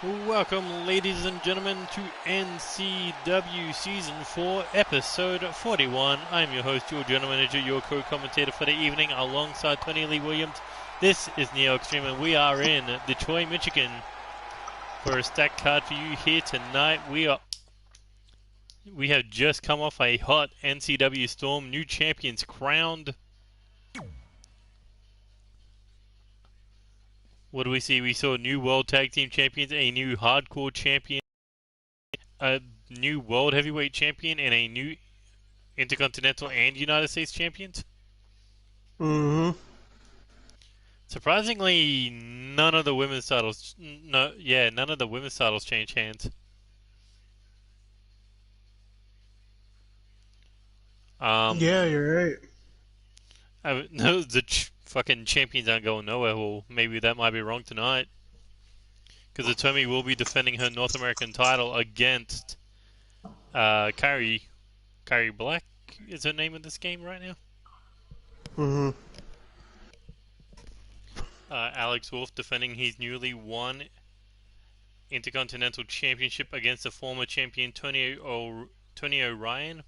Welcome, ladies and gentlemen, to NCW Season 4, Episode 41. I'm your host, your general manager, your co-commentator for the evening, alongside Tony Lee Williams. This is Neo Extreme, and we are in Detroit, Michigan, for a stacked card for you here tonight. We have just come off a hot NCW Storm, new champions crowned. What do we see? We saw new World Tag Team Champions, a new Hardcore Champion, a new World Heavyweight Champion, and a new Intercontinental and United States Champions. Mm-hmm. Surprisingly, none of the women's titles. None of the women's titles change hands. Yeah, you're right. No, the fucking champions aren't going nowhere. Well, maybe that might be wrong tonight, because Atomi will be defending her North American title against Kyrie Black. Is her name in this game right now? Mm-hmm. Alex Wolf defending his newly won Intercontinental Championship against the former champion Tony O'Ryan.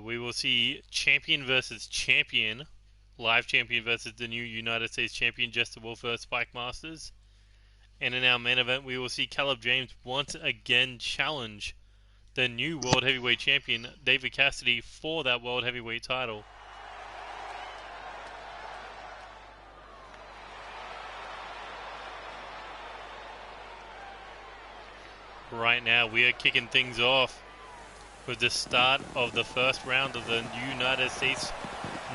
We will see champion versus champion, live champion versus the new United States champion Jester Wolf versus Spike Masters. And in our main event, we will see Caleb James once again challenge the new World Heavyweight Champion David Cassidy for that World Heavyweight title. Right now, we are kicking things off with the start of the first round of the United States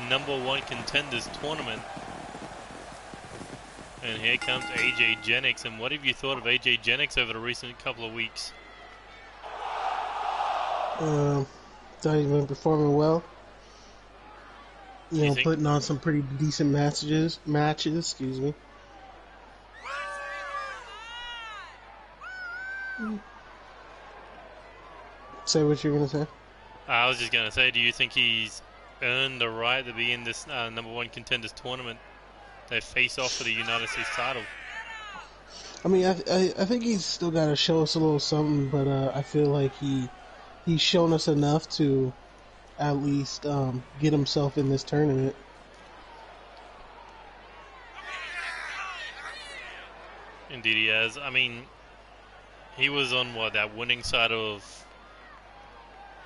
#1 Contenders Tournament. And here comes AJ Jennings. And what have you thought of AJ Jennings over the recent couple of weeks? Thought he's been performing well. Putting on some pretty decent matches. Excuse me. Say what you're gonna say. I was just gonna say, do you think he's earned the right to be in this #1 Contenders Tournament? They face off for the United States title. I mean, I think he's still got to show us a little something, but I feel like he's shown us enough to at least get himself in this tournament. Indeed he has. I mean, he was on that winning side of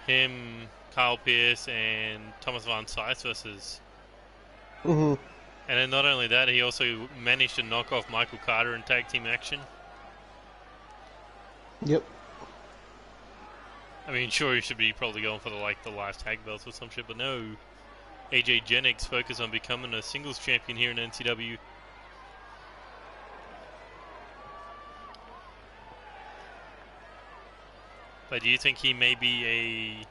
him, Kyle Pierce, and Thomas Van Sice versus. Mm-hmm. And then not only that, he also managed to knock off Michael Carter in tag team action. Yep. I mean, sure, he should be probably going for the last tag belts or some shit, but no. AJ Jennings focused on becoming a singles champion here in NCW. But do you think he may be a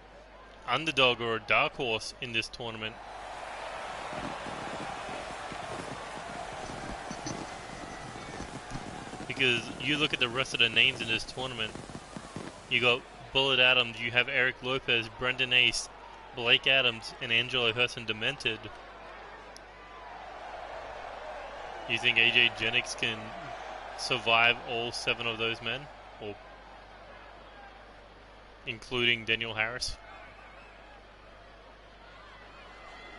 underdog or a dark horse in this tournament? Because you look at the rest of the names in this tournament, you got Bullet Adams, you have Eric Lopez, Brendan Ace, Blake Adams, and Angelo Hurson Demented. You think AJ Jennings can survive all 7 of those men? Or including Daniel Harris?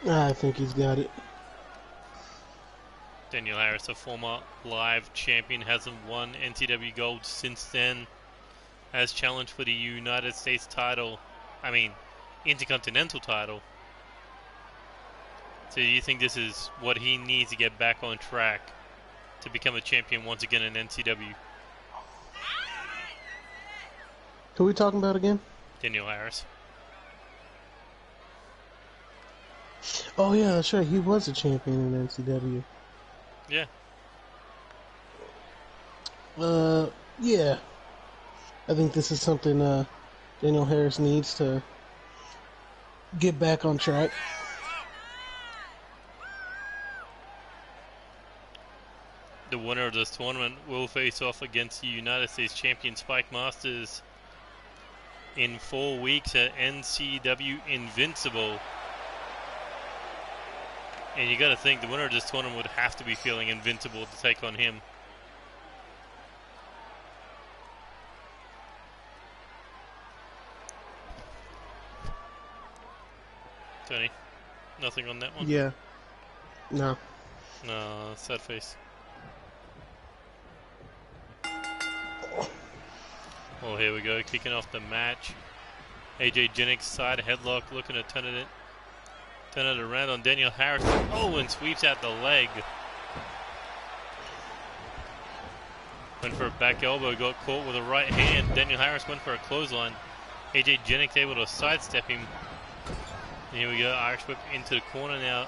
I think he's got it. Daniel Harris, a former live champion, hasn't won NCW Gold since then. Has challenged for the United States title. I mean, Intercontinental title. So do you think this is what he needs to get back on track to become a champion once again in NCW? Who are we talking about again? Daniel Harris. Oh yeah, that's right. He was a champion in NCW. Yeah. Yeah. I think this is something Daniel Harris needs to get back on track. The winner of this tournament will face off against the United States champion Spike Masters in 4 weeks at NCW Invincible. And you got to think the winner of this tournament would have to be feeling invincible to take on him. Tony, nothing on that one? Yeah. No. No, sad face. Well, here we go, kicking off the match. AJ Jennings side headlock, looking to turn it around on Daniel Harris. Oh, and sweeps out the leg. Went for a back elbow, got caught with a right hand. Daniel Harris went for a clothesline. AJ Jennings able to sidestep him. And here we go, Irish whip into the corner now.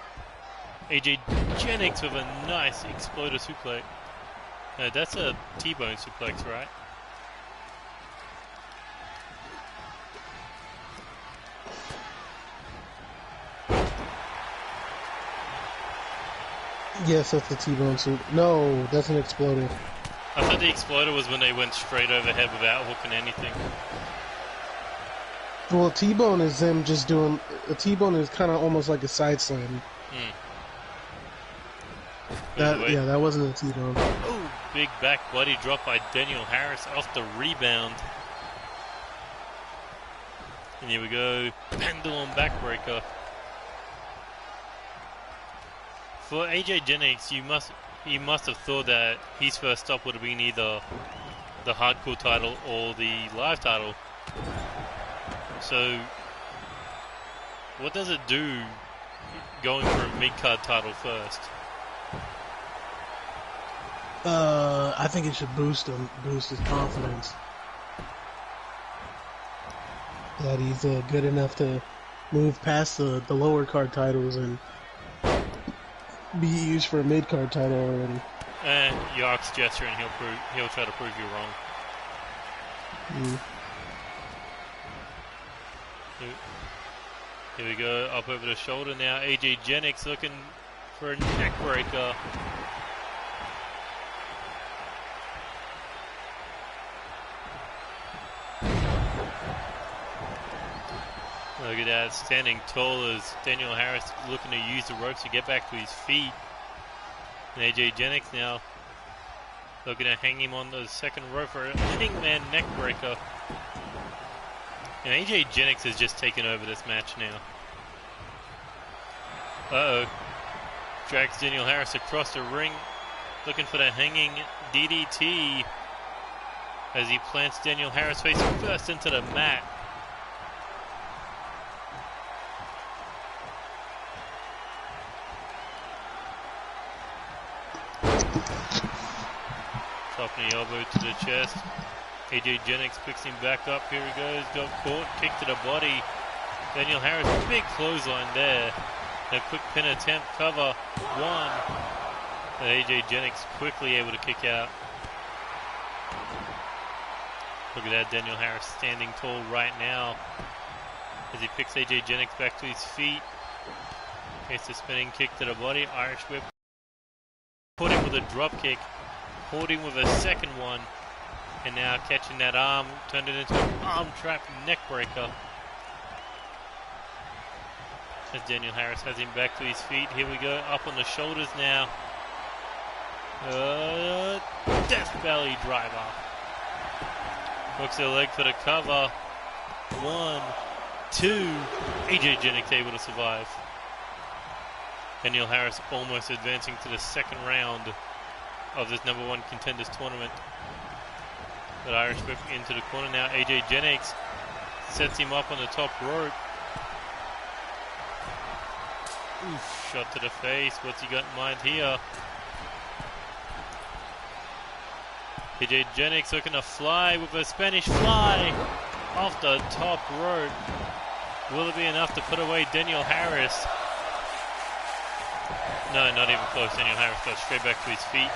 AJ Jennings with a nice exploder suplex. That's a T-bone suplex, right? Yes, that's the T-bone suit. No, that's an exploder. I thought the exploder was when they went straight overhead without hooking anything. Well, T-bone is them just doing... A T-bone is kind of almost like a side slam. Yeah, that wasn't a T-bone. Oh, big back body drop by Daniel Harris off the rebound. And here we go, pendulum backbreaker. For AJ Jennings, he must have thought that his first stop would have been either the hardcore title or the live title. So, what does it do going for a mid-card title first? I think it should boost his confidence. That he's good enough to move past the lower card titles and be used for a mid card title already. York's gesture, and he'll try to prove you wrong. Here we go, up over the shoulder now. AJ Jennings looking for a neck breaker. Look at that, standing tall as Daniel Harris looking to use the ropes to get back to his feet. And AJ Jennings now looking to hang him on the second rope for a hangman neck breaker. And AJ Jennings has just taken over this match now. Uh-oh. Drags Daniel Harris across the ring, looking for the hanging DDT as he plants Daniel Harris face first into the mat. Dropping the elbow to the chest. AJ Jennings picks him back up. Here he goes. Got caught. Kick to the body. Daniel Harris, big clothesline there. A quick pin attempt. Cover. One. And AJ Jennings quickly able to kick out. Look at that. Daniel Harris standing tall right now as he picks AJ Jennings back to his feet. Gets a spinning kick to the body. Irish whip. Put him with a drop kick. Caught him with a second one. And now catching that arm, turned it into an arm trap neck breaker. As Daniel Harris has him back to his feet. Here we go, up on the shoulders now. Death belly driver. Hooks the leg for the cover. 1, 2. AJ Jennings able to survive. Daniel Harris almost advancing to the second round of this #1 contenders tournament. But Irish whip into the corner now. AJ Jennings sets him up on the top rope. Oof, shot to the face. What's he got in mind here? AJ Jennings looking to fly with a Spanish fly off the top rope. Will it be enough to put away Daniel Harris? No, not even close. Daniel Harris got straight back to his feet.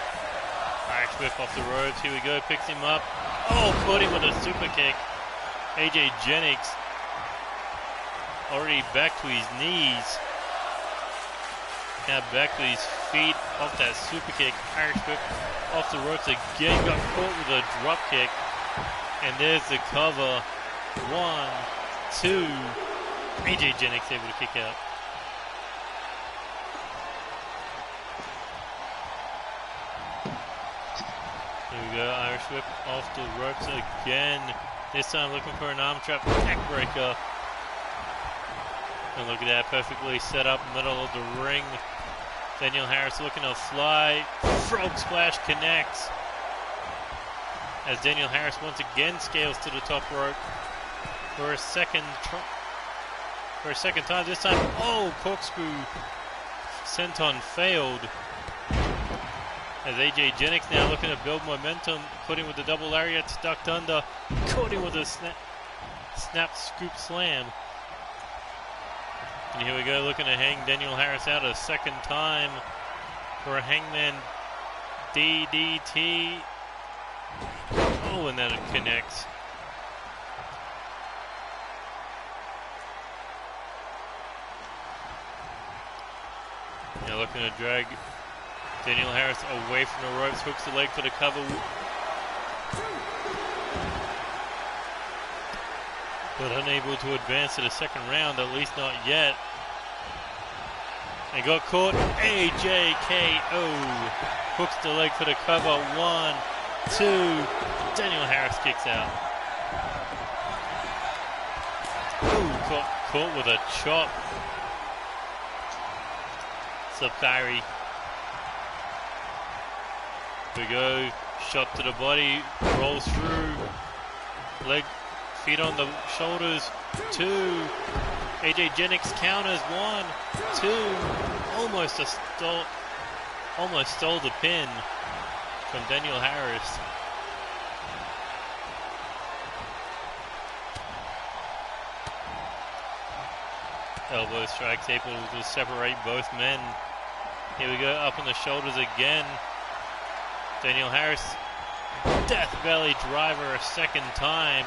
Irish whip off the ropes. Here we go. Picks him up. Oh, caught him with a super kick. AJ Jennings already back to his knees. Now back to his feet off that super kick. Irish whip off the ropes again. Got caught with a drop kick. And there's the cover. 1, 2. AJ Jennings able to kick out. Here we go, Irish whip off the ropes again. This time looking for an arm trap neck breaker. And look at that, perfectly set up middle of the ring. Daniel Harris looking to fly. Frog splash connects. As Daniel Harris once again scales to the top rope for a second time. This time, corkscrew senton failed. As AJ Jennings now looking to build momentum, caught him with the double lariat, ducked under, caught him with a snap scoop slam. And here we go, looking to hang Daniel Harris out a second time for a hangman DDT. Oh, and then it connects. Now looking to drag Daniel Harris away from the ropes, hooks the leg for the cover. But unable to advance to the second round, at least not yet. And got caught. AJKO. Hooks the leg for the cover. 1, 2. Daniel Harris kicks out. Ooh, caught with a chop. Sapphire. Here we go. Shot to the body. Rolls through. Leg. Feet on the shoulders. 2. AJ Jennings counters. 1, 2. Almost stole the pin from Daniel Harris. Elbow strikes able to separate both men. Here we go, up on the shoulders again. Daniel Harris, death belly driver a second time.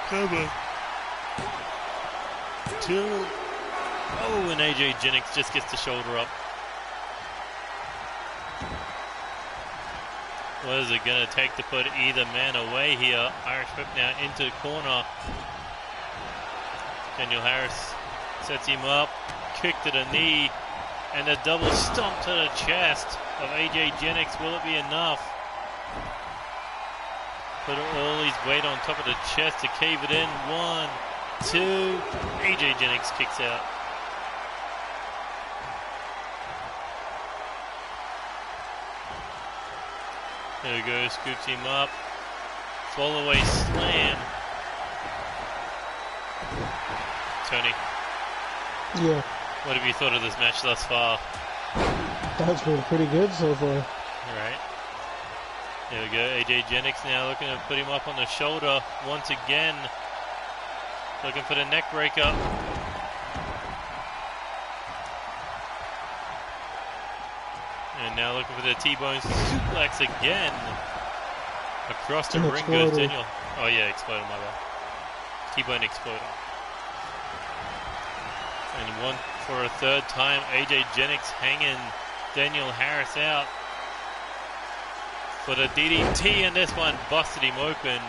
Cover. 2. Oh, and AJ Jennings just gets the shoulder up. What is it going to take to put either man away here? Irish whip now into the corner. Daniel Harris sets him up. Kick to the knee. And a double stomp to the chest of AJ Jennings. Will it be enough? Put all his weight on top of the chest to cave it in. 1, 2. AJ Jennings kicks out. There we go, scoops him up. Fall away slam. Tony. Yeah. What have you thought of this match thus far? That's been pretty good so far. Alright. There we go, AJ Jennings now looking to put him up on the shoulder once again. Looking for the neck breaker. And now looking for the T-bone suplex again. Across the ring goes Daniel. Oh yeah, exploder, my bad. T-bone exploder. And one for a third time, AJ Jennings hanging Daniel Harris out for the DDT, and this one busted him open.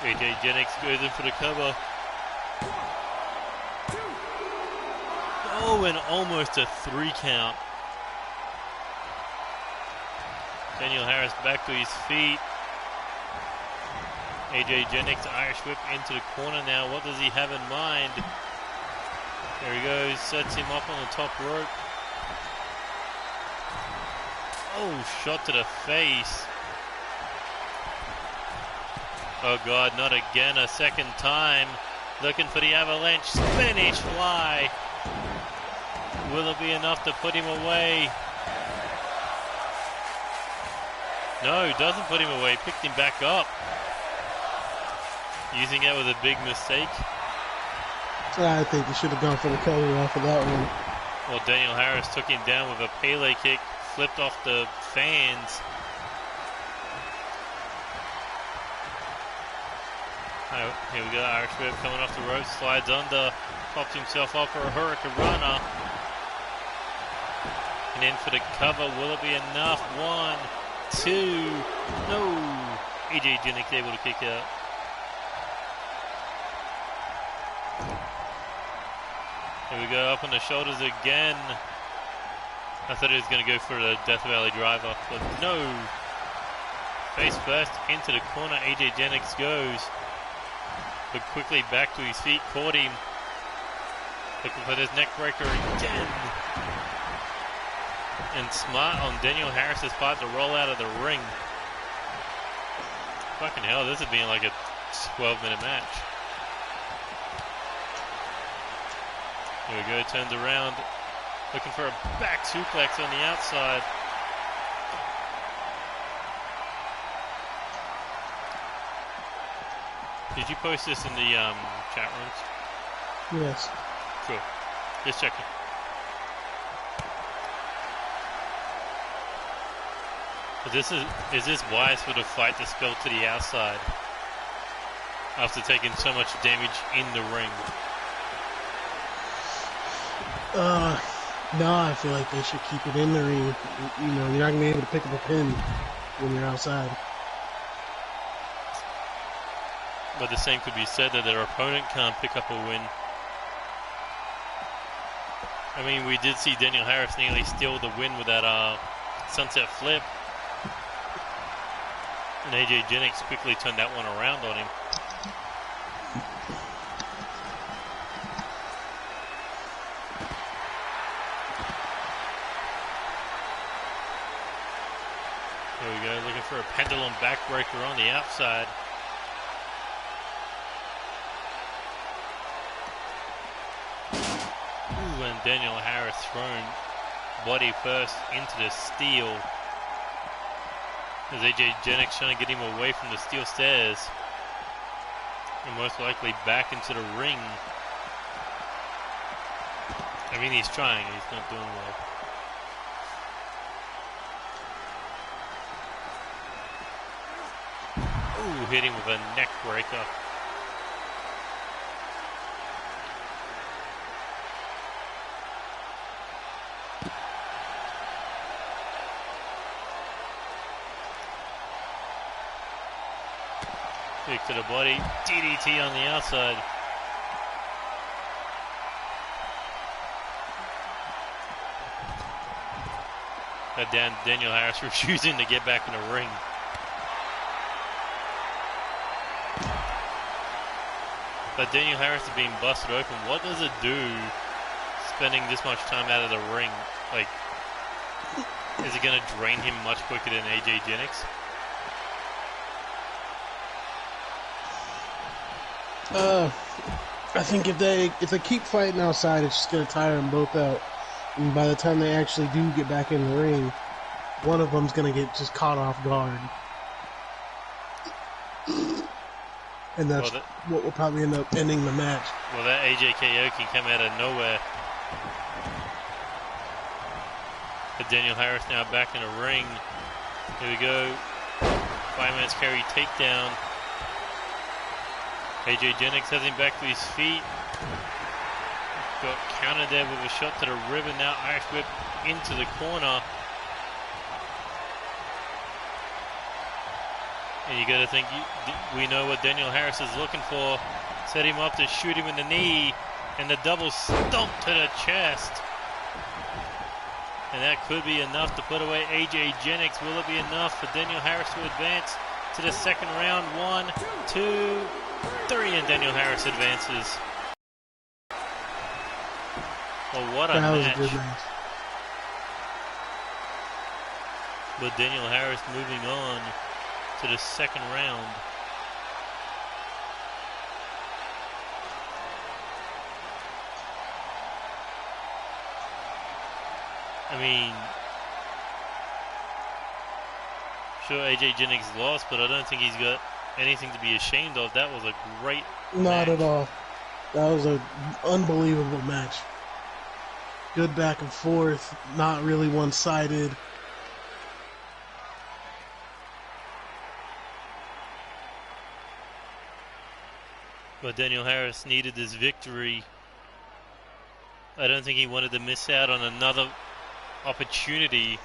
AJ Jennings goes in for the cover. Oh, and almost a 3 count. Daniel Harris back to his feet. AJ Jennings, Irish whip into the corner now. What does he have in mind? There he goes, sets him up on the top rope. Oh, shot to the face. Oh God, not again, a second time. Looking for the avalanche, Spanish fly. Will it be enough to put him away? No, doesn't put him away, picked him back up. Using it was a big mistake. I think you should have gone for the cover off of that one. Well, Daniel Harris took him down with a Pele kick, flipped off the fans. Here we go, Irish whip coming off the rope, slides under, pops himself up for a Hurricane Runner. And in for the cover, will it be enough? 1, 2, no! AJ Jennings able to kick out. Here we go, up on the shoulders again. I thought he was going to go for the Death Valley driver, but no. Face first into the corner. AJ Jennings goes, but quickly back to his feet. Caught him. Looking for this neck breaker again. And smart on Daniel Harris's part to roll out of the ring. Fucking hell, this is being like a 12-minute match. Here we go, turns around. Looking for a back suplex on the outside. Did you post this in the chat rooms? Yes. Cool. Just checking. But is this wise for the fight to spill to the outside after taking so much damage in the ring? No, I feel like they should keep it in the ring. You know, you're not gonna be able to pick up a pin when you're outside. But the same could be said that their opponent can't pick up a win. I mean, we did see Daniel Harris nearly steal the win with that sunset flip. And AJ Jennings quickly turned that one around on him. There we go, looking for a pendulum backbreaker on the outside. Ooh, and Daniel Harris thrown body first into the steel. As AJ Jennings trying to get him away from the steel stairs. And most likely back into the ring. I mean, he's trying, he's not doing well. Ooh, hit him with a neck breaker. Kick to the body, DDT on the outside. Daniel Harris refusing to get back in the ring. But Daniel Harris is being busted open. What does it do spending this much time out of the ring? Like, is it going to drain him much quicker than AJ Jennings? I think if they keep fighting outside, it's just gonna tire them both out. And by the time they actually do get back in the ring, one of them's gonna get just caught off guard. And that's what will probably end up ending the match. Well, that AJ KO can come out of nowhere. But Daniel Harris now back in the ring. Here we go. Fireman's carry takedown. AJ Jennings has him back to his feet. Got countered there with a shot to the rib, and now Irish whip into the corner. And you got to think, we know what Daniel Harris is looking for. Set him up to shoot him in the knee, and the double stomp to the chest. And that could be enough to put away AJ Jennings. Will it be enough for Daniel Harris to advance to the second round? 1, 2, 3, and Daniel Harris advances. Well, what a match. Was a good match. But Daniel Harris moving on to the second round. I mean, sure AJ Jennings lost, but I don't think he's got anything to be ashamed of. That was a great Not match. at all. That was an unbelievable match. Good back and forth, not really one-sided. But Daniel Harris needed this victory. I don't think he wanted to miss out on another opportunity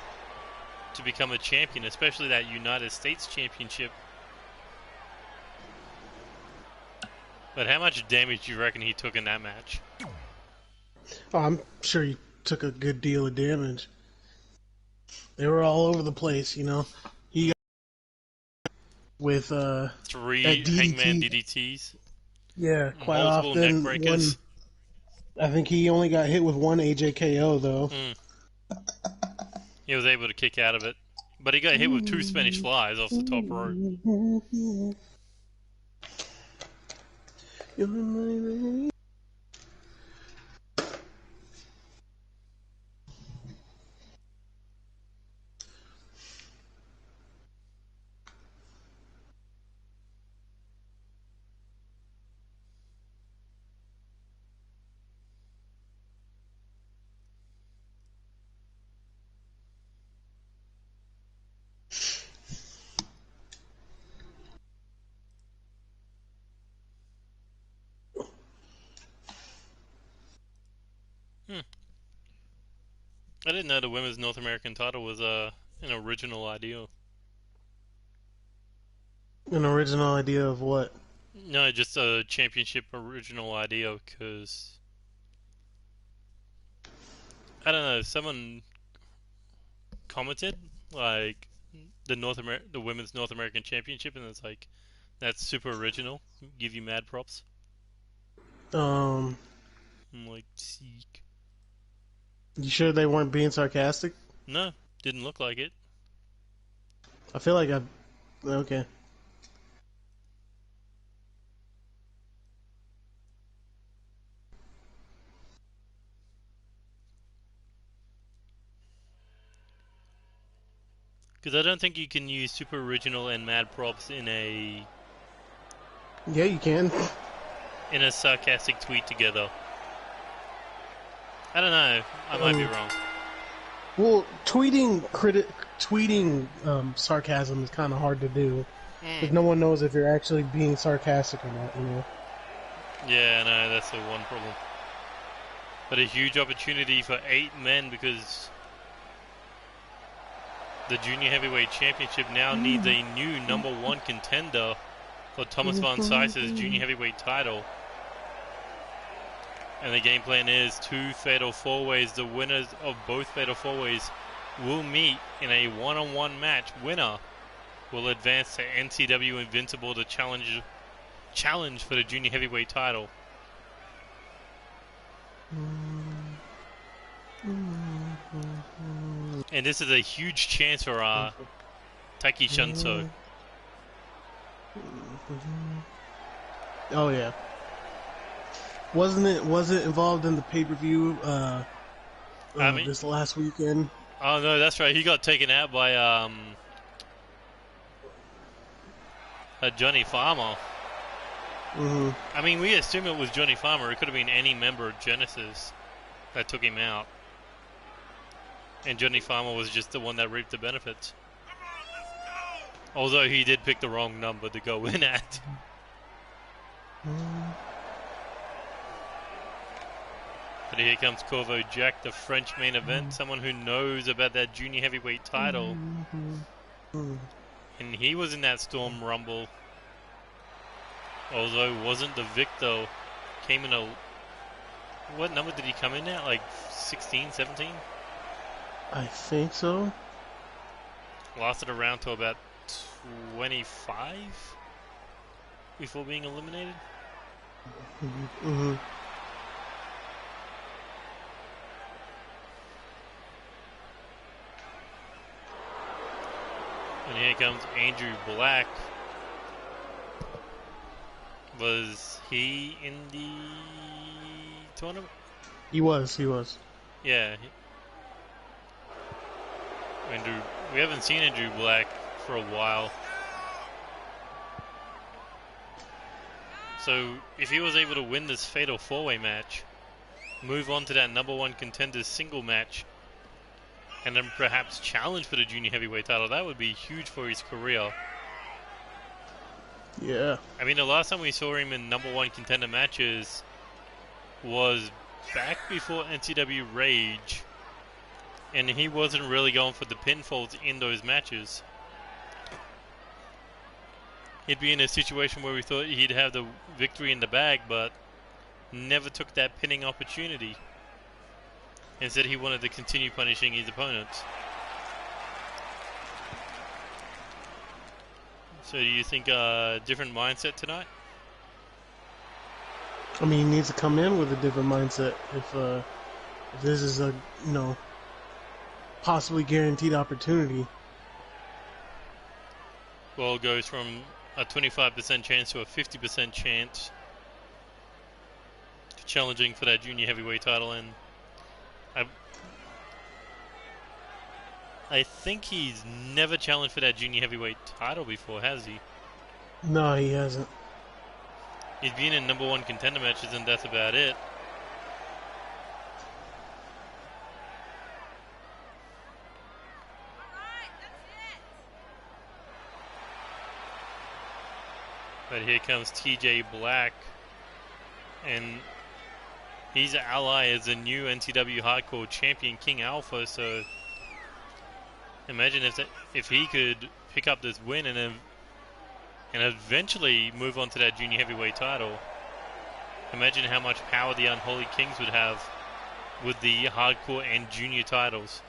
to become a champion, especially that United States Championship. But how much damage do you reckon he took in that match? Oh, I'm sure he took a good deal of damage. They were all over the place, you know. He got with that 3 Hangman DDT. DDTs, Yeah, quite multiple neck often one. breakers. I think he only got hit with one AJKO though. Mm. He was able to kick out of it, but he got hit with 2 Spanish flies off the top rope. Hmm. I didn't know the women's North American title was an original idea. An original idea of what? No, just a championship original idea. Because I don't know, someone commented like the women's North American Championship, and it's like that's super original. Give you mad props. Um, I'm like, seek. you sure they weren't being sarcastic? No, didn't look like it. I feel like I. Okay. Because I don't think you can use super original and mad props Yeah, you can. in a sarcastic tweet together. I don't know. I might be wrong. Well, tweeting sarcasm is kind of hard to do because no one knows if you're actually being sarcastic or not. You know. Yeah, no, that's the one problem. But a huge opportunity for 8 men because the Junior Heavyweight Championship now needs a new number 1 contender for Thomas Von Sice's Junior Heavyweight title. And the game plan is 2 Fatal 4-Ways. The winners of both Fatal 4-Ways will meet in a one-on-one match. Winner will advance to NCW Invincible to challenge for the Junior Heavyweight title. And this is a huge chance for Taiki Shunso. Oh yeah. Was it involved in the pay-per-view this last weekend? Oh no, that's right. He got taken out by Johnny Farmer. Mm-hmm. I mean, we assume it was Johnny Farmer. It could have been any member of Genesis that took him out. And Johnny Farmer was just the one that reaped the benefits. Although he did pick the wrong number to go in at. But here comes Corvo Jack, the French main event. Someone who knows about that junior heavyweight title. And he was in that Storm Rumble. Although wasn't the victor. Came in a... What number did he come in at? Like 16, 17? I think so. Lasted around to about 25 before being eliminated. Mm-hmm. And here comes Andrew Black. Was he in the tournament? He was. Yeah. We haven't seen Andrew Black for a while. So if he was able to win this Fatal 4-Way match, move on to that number 1 contenders single match, and then perhaps challenge for the junior heavyweight title, that would be huge for his career. Yeah. I mean, the last time we saw him in number 1 contender matches was back before NCW Rage, and he wasn't really going for the pinfalls in those matches. He'd be in a situation where we thought he'd have the victory in the bag, but never took that pinning opportunity. Instead, he wanted to continue punishing his opponents. So do you think different mindset tonight? I mean, he needs to come in with a different mindset. If this is a possibly guaranteed opportunity. Well, it goes from a 25% chance to a 50% chance to challenging for that junior heavyweight title, and I think he's never challenged for that junior heavyweight title before, has he? No, he hasn't. He's been in number one contender matches, and that's about it. But here comes TJ Black, and he's an ally as the new NCW Hardcore Champion, King Alpha. So imagine if he could pick up this win and eventually move on to that junior heavyweight title. Imagine how much power the Unholy Kings would have with the hardcore and junior titles.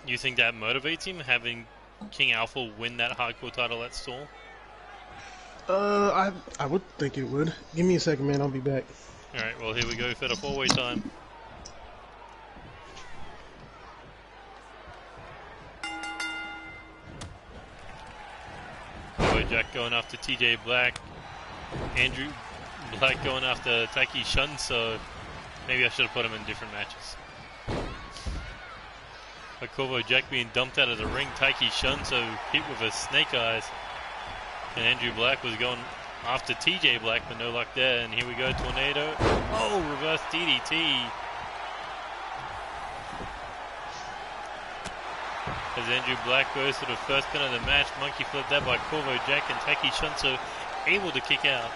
You think that motivates him, having King Alpha win that hardcore title at Storm? I would think it would. Give me a second, man. I'll be back. Alright, well, here we go for the four-way time. Jack going after TJ Black. Andrew Black going after Taiki Shun, so maybe I should have put him in different matches. But Corvo Jack being dumped out of the ring, Taiki Shun so hit with a snake eyes. And Andrew Black was going after TJ Black, but no luck there. And here we go, Tornado. Oh, reverse DDT. As Andrew Black goes for the first pin of the match, monkey flip that by Corvo Jack, and Taiki Shunso able to kick out.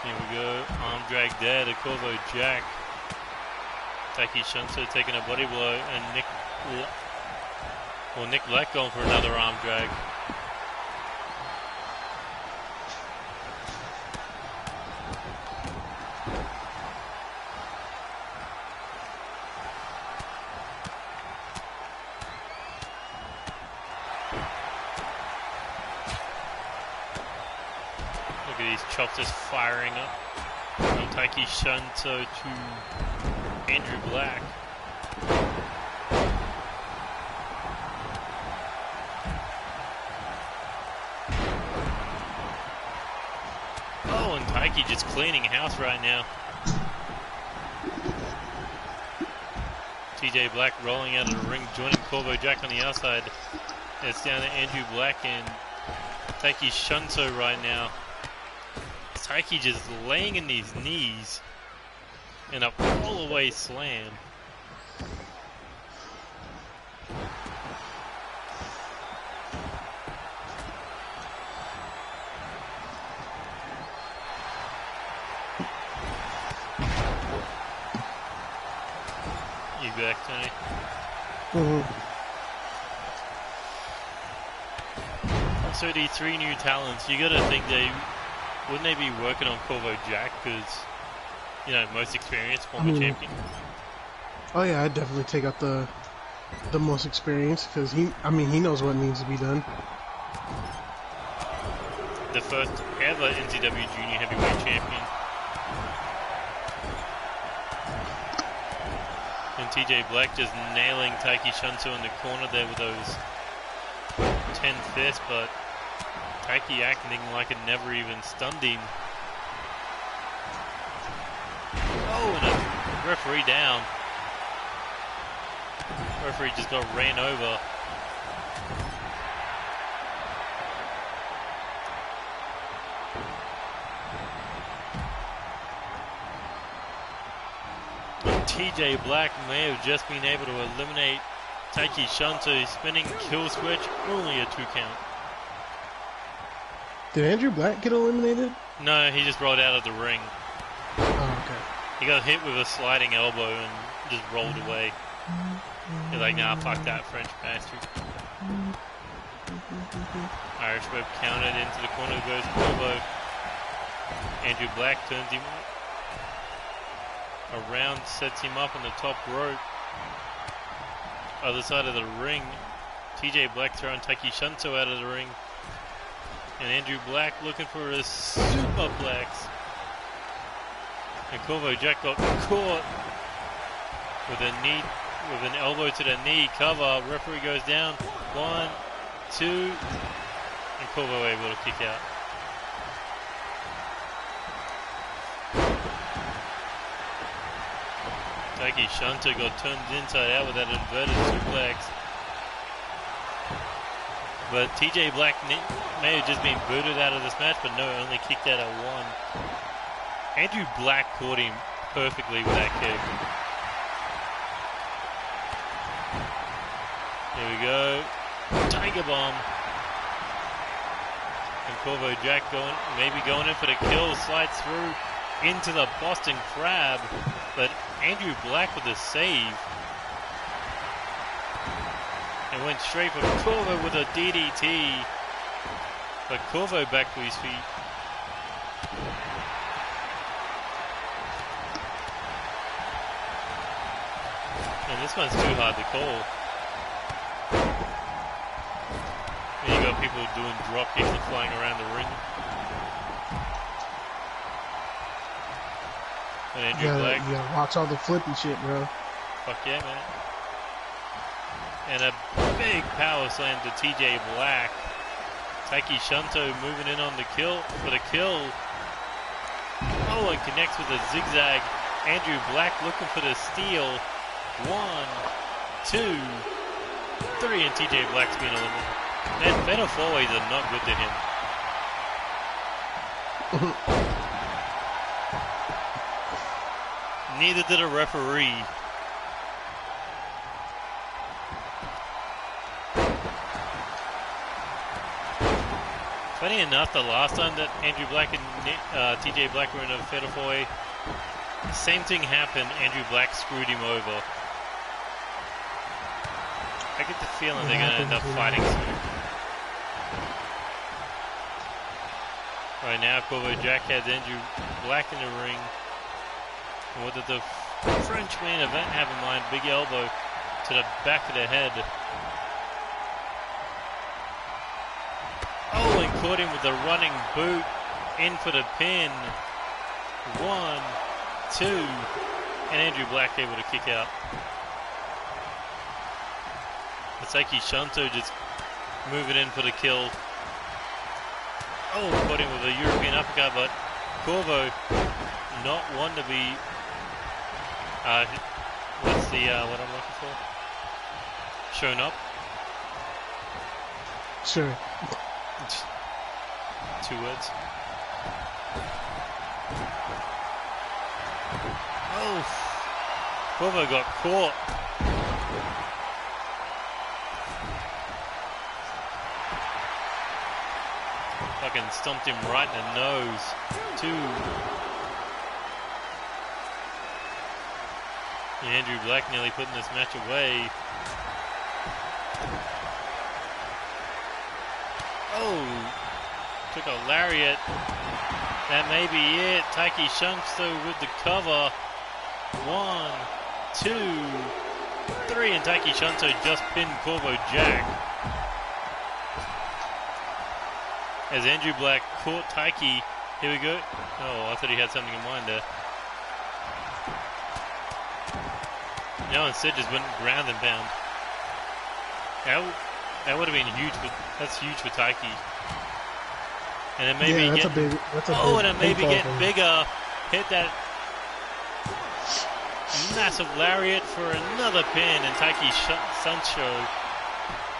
Here we go, arm drag there to Corvo Jack. Taiki Shunso taking a body blow, and Nick Black going for another arm drag. Chops just firing up from Taiki Shunto to Andrew Black. Oh, and Taiki just cleaning house right now. TJ Black rolling out of the ring, joining Corvo Jack on the outside. It's down to Andrew Black and Taiki Shunto right now. Taiki just laying in these knees and a all the way slam. You back, Tony? So these three new talents, you gotta think wouldn't they be working on Corvo Jack because, you know, most experienced former champion? Oh yeah, I'd definitely take out the most experienced because he knows what needs to be done. The first ever NCW Junior Heavyweight Champion. And TJ Black just nailing Taiki Shunto in the corner there with those 10 fists, but Taiki acting like it never even stunned him. Oh, and a referee down. Referee just got ran over. TJ Black may have just been able to eliminate Taiki Shunto. Spinning kill switch, only a 2 count. Did Andrew Black get eliminated? No, he just rolled out of the ring. Oh, okay. He got hit with a sliding elbow and just rolled away. He's like, nah, fuck that French bastard. Irish whip counted into the corner, goes Corvo. Andrew Black turns him Around sets him up on the top rope. Other side of the ring. TJ Black throwing Taiki Shanto out of the ring. And Andrew Black looking for a superplex. And Corvo Jack got caught with a knee, with an elbow to the knee cover. Referee goes down. 1, 2, and Corvo able to kick out. Taiki Shanto got turned inside out with that inverted suplex. But TJ Black may have just been booted out of this match, but no, only kicked out at 1. Andrew Black caught him perfectly with that kick. Here we go. Tiger Bomb. And Corvo Jack maybe going in for the kill, slides through into the Boston Crab, but Andrew Black with the save. And went straight for Corvo with a DDT. But Corvo back to his feet. And this one's too hard to call. And you got people doing drop kicks and flying around the ring. And Andrew Black. You gotta watch all the flippy shit, bro. Fuck yeah, man. And a big power slam to TJ Black. Taiki Shanto moving in on the kill for the kill. Oh, and connects with a zigzag. Andrew Black looking for the steal. 1, 2, 3, and TJ Black's being eliminated. Man, fatal four-ways are not good to him. Neither did a referee. Funny enough, the last time that Andrew Black and TJ Black were in a fatal four-way, same thing happened. Andrew Black screwed him over. I get the feeling they're going to end up fighting soon. Right now, Corvo Jack has Andrew Black in the ring. And what did the French main event have in mind? Big elbow to the back of the head. Oh, and caught him with the running boot. In for the pin. 1, 2, and Andrew Black able to kick out. Taiki Shanto just moving in for the kill. Oh, caught him with a European uppercut, but Corvo not one to be. What's the what I'm looking for? Shown up. Sure. 2 words. Oh, Corvo got caught. Fucking stomped him right in the nose. 2. And Andrew Black nearly putting this match away. Oh, took a lariat. That may be it. Taiki Shanto with the cover. 1, 2, 3, and Taiki Shanto just pinned Corvo Jack. As Andrew Black caught Taiki. Here we go. Oh, I thought he had something in mind there. No, instead just went ground and pound. That would have been huge. That's huge for Taiki. And it maybe and it maybe get bigger. Hit that massive lariat for another pin, and Taiki Shanto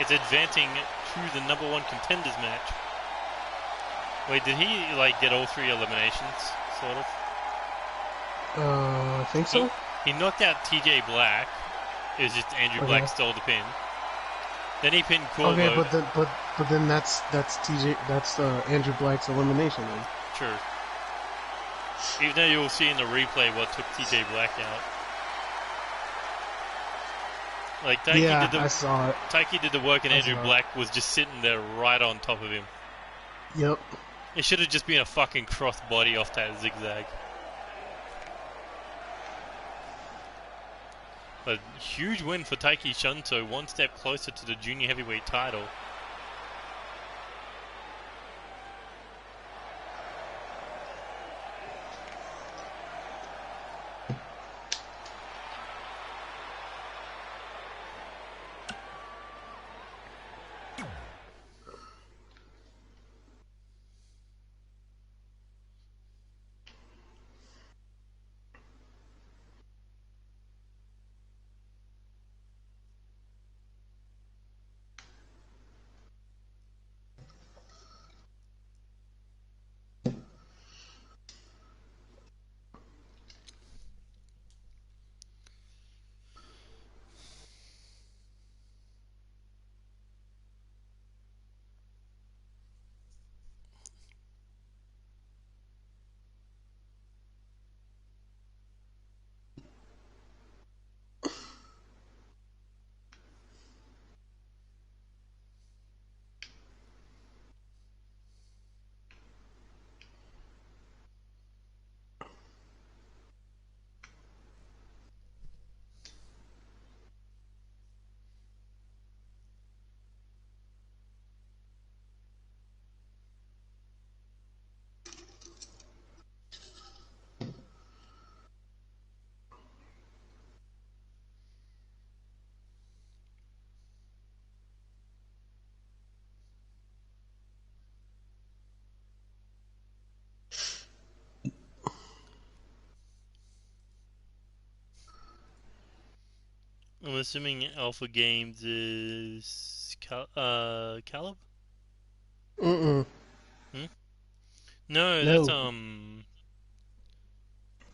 is advancing through the #1 contenders match. Wait, did he like get all 3 eliminations? Sort of. I think so. He knocked out TJ Black. It was just Andrew Black stole the pin. Then he pinned Corvo. Okay, but then that's Andrew Black's elimination then. Sure. Even though you'll see in the replay what took TJ Black out. Like I saw it. Taiki did the work, and Andrew Black was just sitting there right on top of him. Yep. It should have just been a fucking cross body off that zigzag. A huge win for Taiki Shunto, one step closer to the junior heavyweight title. I'm assuming Alpha Games is Caleb? Mm-mm. Hmm? No, that's No.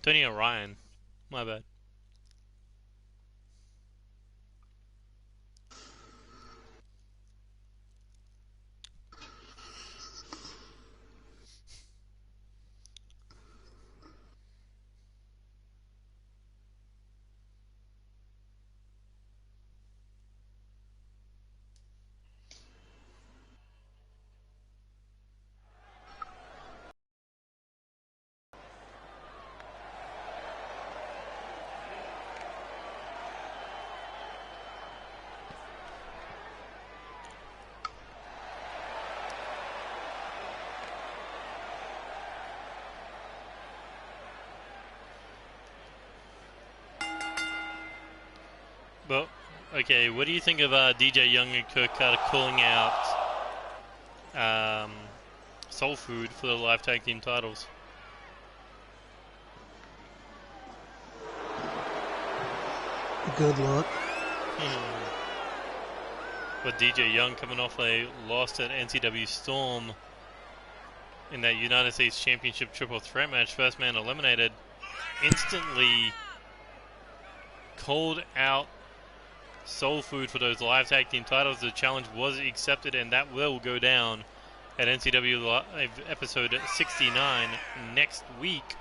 Tony Orion. My bad. But okay, what do you think of DJ Young and Kirk Carter calling out um, Soul Food for the live tag team titles? Good luck. But DJ Young coming off a loss at NCW Storm in that United States Championship Triple Threat match, first man eliminated, instantly called out Soul Food for those live tag team titles. The challenge was accepted, and that will go down at NCW Live episode 69 next week.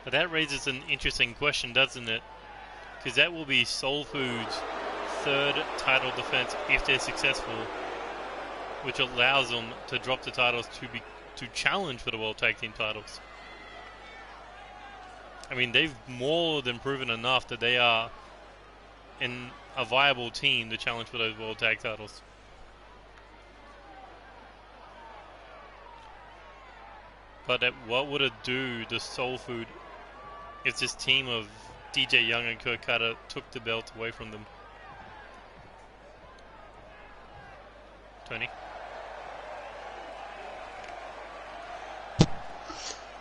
But that raises an interesting question, doesn't it? Because that will be Soul Food's third title defense if they're successful, which allows them to drop the titles to challenge for the World Tag Team titles. I mean, they've more than proven enough that they are a viable team to challenge for those World Tag titles. But what would it do to Soul Food if this team of DJ Young and Kirk Carter took the belt away from them? Tony?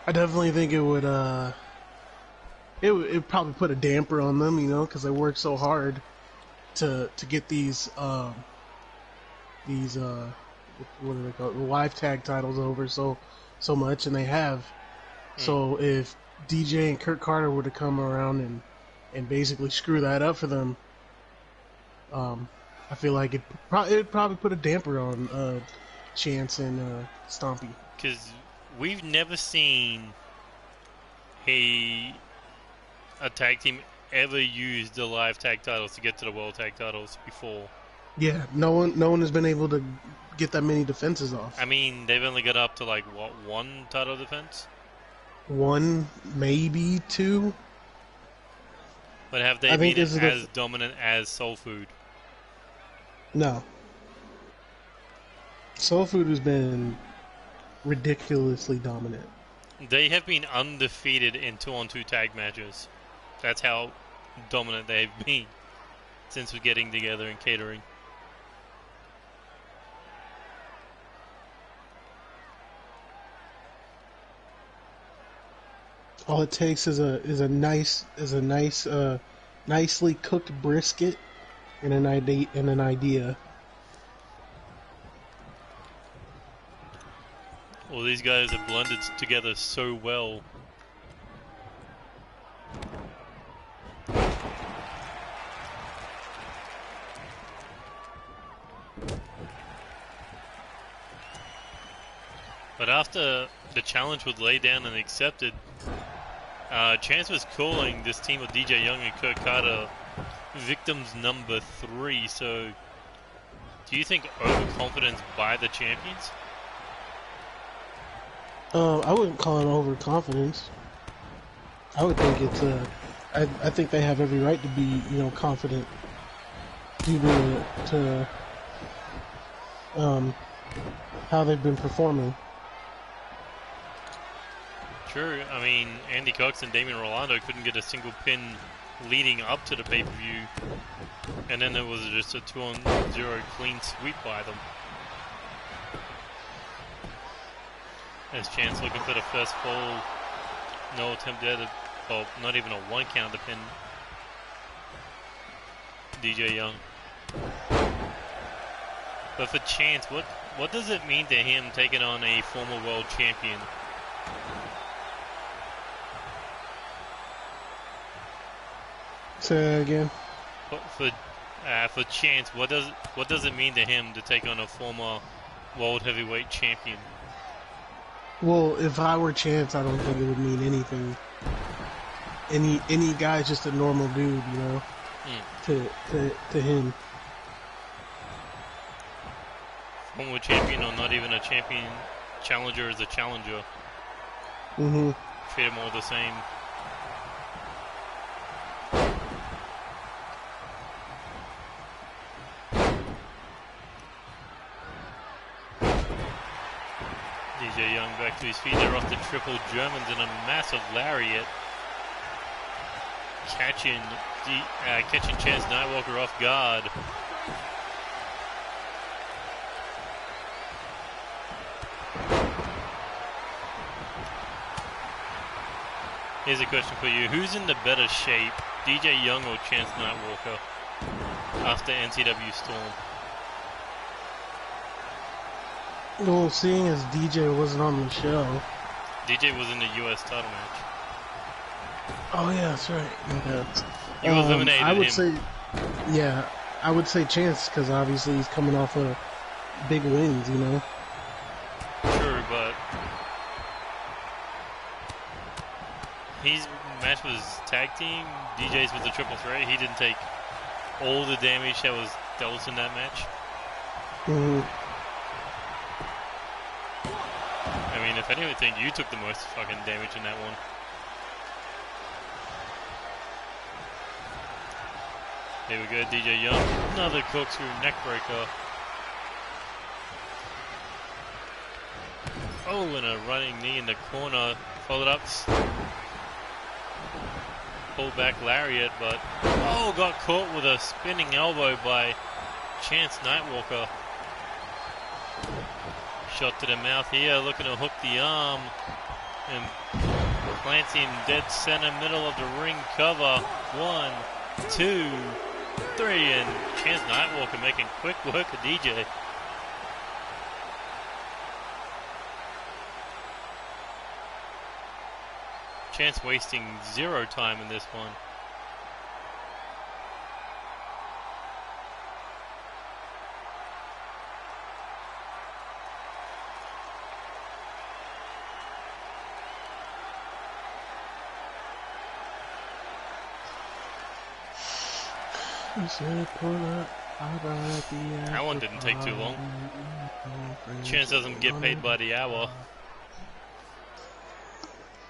I definitely think it would. It would probably put a damper on them, you know, because they work so hard to get these what do they call it, the live tag titles over so much, and they have. So if DJ and Kurt Carter were to come around and basically screw that up for them, I feel like it'd probably put a damper on Chance and Stompy. Because we've never seen a tag team ever use the live tag titles to get to the world tag titles before. Yeah, no one has been able to get that many defenses off. I mean, they've only got up to one title defense? One, maybe two. But have they I think been this is as dominant as Soul Food? no. Soul Food has been ridiculously dominant. They have been undefeated in 2-on-2 tag matches. That's how dominant they've been since we're getting together and catering. All it takes is a nice nicely cooked brisket and an idea. Well, these guys have blended together so well. But after the challenge was laid down and accepted, Chance was calling this team of DJ Young and Kurt Carter victims number 3. So, do you think overconfidence by the champions? I wouldn't call it overconfidence. I would think it's I think they have every right to be, confident due to how they've been performing. True. I mean, Andy Cox and Damian Rolando couldn't get a single pin leading up to the pay-per-view, and then there was just a 2-on-0 clean sweep by them. As Chance looking for the first fall, no attempt there to, well, not even a 1 count to pin DJ Young. But for Chance, what does it mean to him taking on a former world champion? Say that again. For Chance, what does it mean to him to take on a former world heavyweight champion? Well, if I were Chance, I don't think it would mean anything. Any guy's just a normal dude, to him. Former champion or not even a champion, challenger is a challenger. Mm-hmm. Treat them all the same. DJ Young back to his feet. They're off the triple Germans and a massive lariat. Catching Chance Nightwalker off guard. Here's a question for you. Who's in the better shape, DJ Young or Chance Nightwalker, after NCW Storm? Well, seeing as DJ wasn't on the show. DJ was in the US title match. Oh yeah, that's right. Okay. You eliminated I would him. say, yeah, I would say Chance because obviously he's coming off of big wins, True, but his match was tag team. DJ's with the triple threat. He didn't take all the damage that was in that match. Mm-hmm. I mean, if anything, you took the most fucking damage in that one. Here we go, DJ Young. Another corkscrew neckbreaker. Oh, and a running knee in the corner. Followed up. Pull back lariat, but got caught with a spinning elbow by Chance Nightwalker. Shot to the mouth here, looking to hook the arm, and plants him dead center, middle of the ring cover. 1, 2, 3, and Chance Nightwalker making quick work of DJ. Chance wasting 0 time in this one. That one didn't take too long. Chance doesn't get paid by the hour.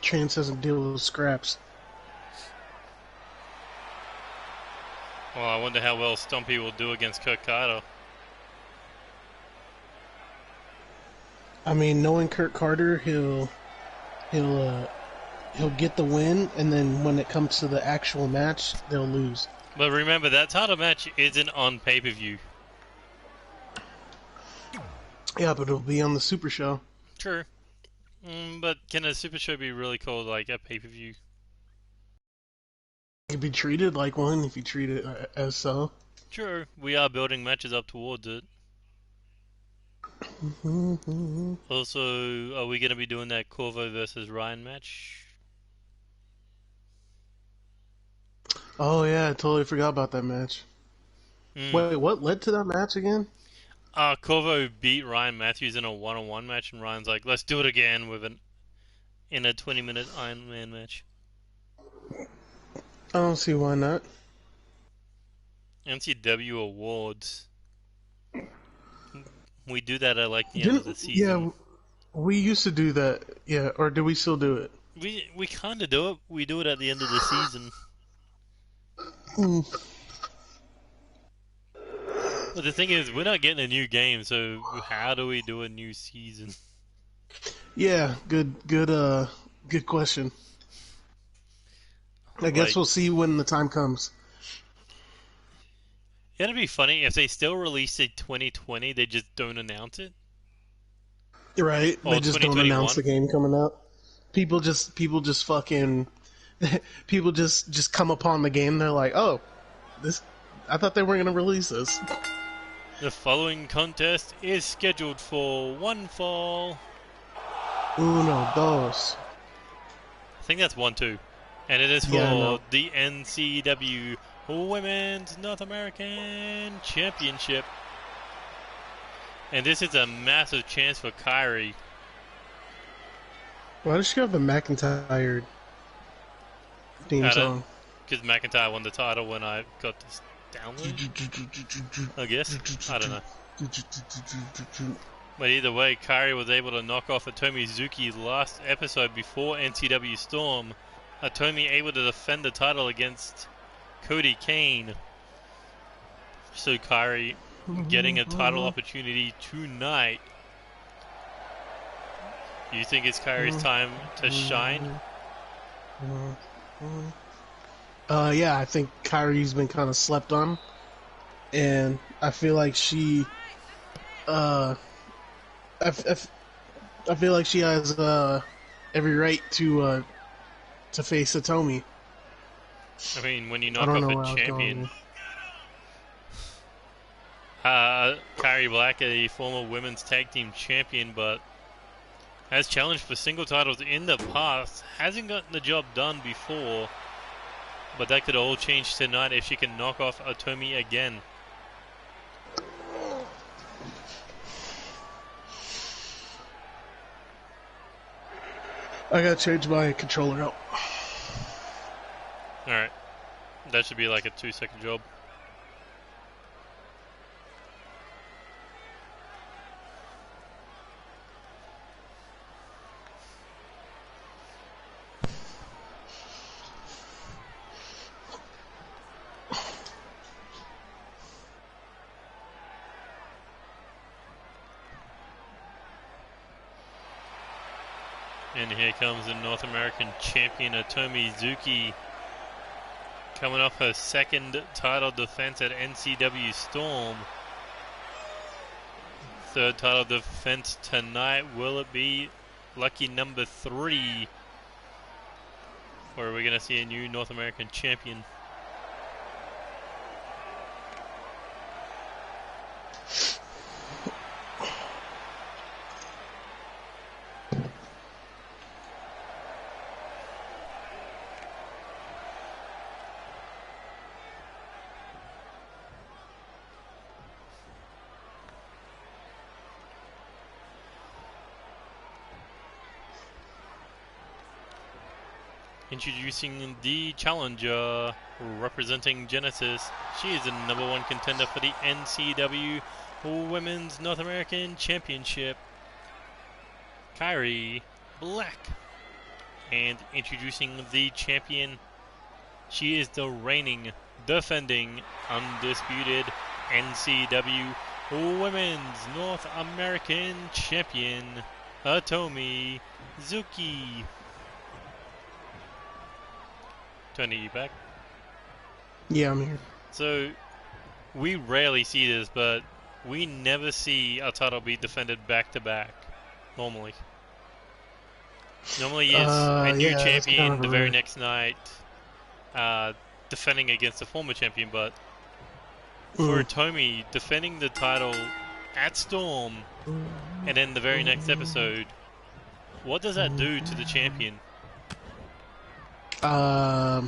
Chance doesn't deal with scraps. Well, I wonder how well Stumpy will do against Kurt Carter. I mean, knowing Kurt Carter, he'll he'll get the win, and then when it comes to the actual match, they'll lose. But remember, that title match isn't on pay-per-view. Yeah, but it'll be on the Super Show. True. But can a Super Show be really called like a pay-per-view? It could be treated like one if you treat it as so. True. We are building matches up towards it. Also, are we going to be doing that Corvo versus Ryan match? Oh yeah, I totally forgot about that match. Wait, what led to that match again? Corvo beat Ryan Matthews in a one-on-one match, and Ryan's like, "Let's do it again in a 20-minute Iron Man match." I don't see why not. NCW Awards. We do that at like the end of the Didn't season. yeah, we used to do that. Yeah, or do we still do it? We kind of do it. We do it at the end of the season. Hmm. But the thing is, we're not getting a new game, so how do we do a new season? Yeah, good question. I guess Like, we'll see when the time comes. it'd be funny if they still release it 2020, they just don't announce it. Right? They Or just don't announce 2021. the game coming out. People just fucking people just come upon the game. They're like, oh, this. I thought they weren't gonna release this. The following contest is scheduled for one fall. Uno, dos. I think that's 1-2. And it is Yeah, I for know. the NCW Women's North American Championship. And this is a massive chance for Kyrie. Why does she have the McIntyre theme song? Because McIntyre won the title when I got this download, I guess. I don't know. But either way, Kyrie was able to knock off Atomi Zuki last episode before NCW Storm. Atomi able to defend the title against Cody Kane. So Kyrie getting a title opportunity tonight. You think it's Kyrie's time to shine? Yeah, I think Kyrie's been kind of slept on, and I feel like I, I, I feel like she has every right to face Atomi. I mean, when you I knock don't off know a where I was champion, going. Kyrie Black, a former women's tag team champion, but has challenged for single titles in the past, hasn't gotten the job done before, but that could all change tonight if she can knock off Atomi again. I gotta change my controller out. Alright, that should be like a 2-second job. And here comes the North American champion Atomi Zuki, coming off her second title defense at NCW Storm. Third title defense tonight. Will it be lucky number 3? Or are we going to see a new North American champion? Introducing the challenger, representing Genesis. She is the #1 contender for the NCW Women's North American Championship, Kyrie Black. And introducing the champion, she is the reigning defending undisputed NCW Women's North American Champion, Hitomi Zuki. Tony, you back? Yeah, I'm here. So, we rarely see this, but we never see a title be defended back-to-back, normally. Normally it's a new champion the very next night defending against a former champion, but for Hitomi, defending the title at Storm and then the very next episode, what does that do to the champion? I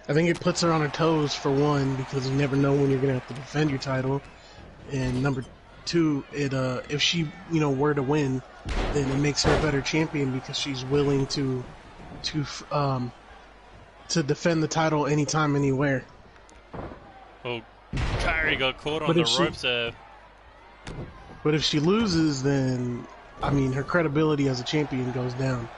think it puts her on her toes, for one, because you never know when you're going to have to defend your title. And number two, if she, were to win, then it makes her a better champion because she's willing to defend the title anytime, anywhere. Well, Kairi got caught on the ropes there. But if she loses, then, her credibility as a champion goes down.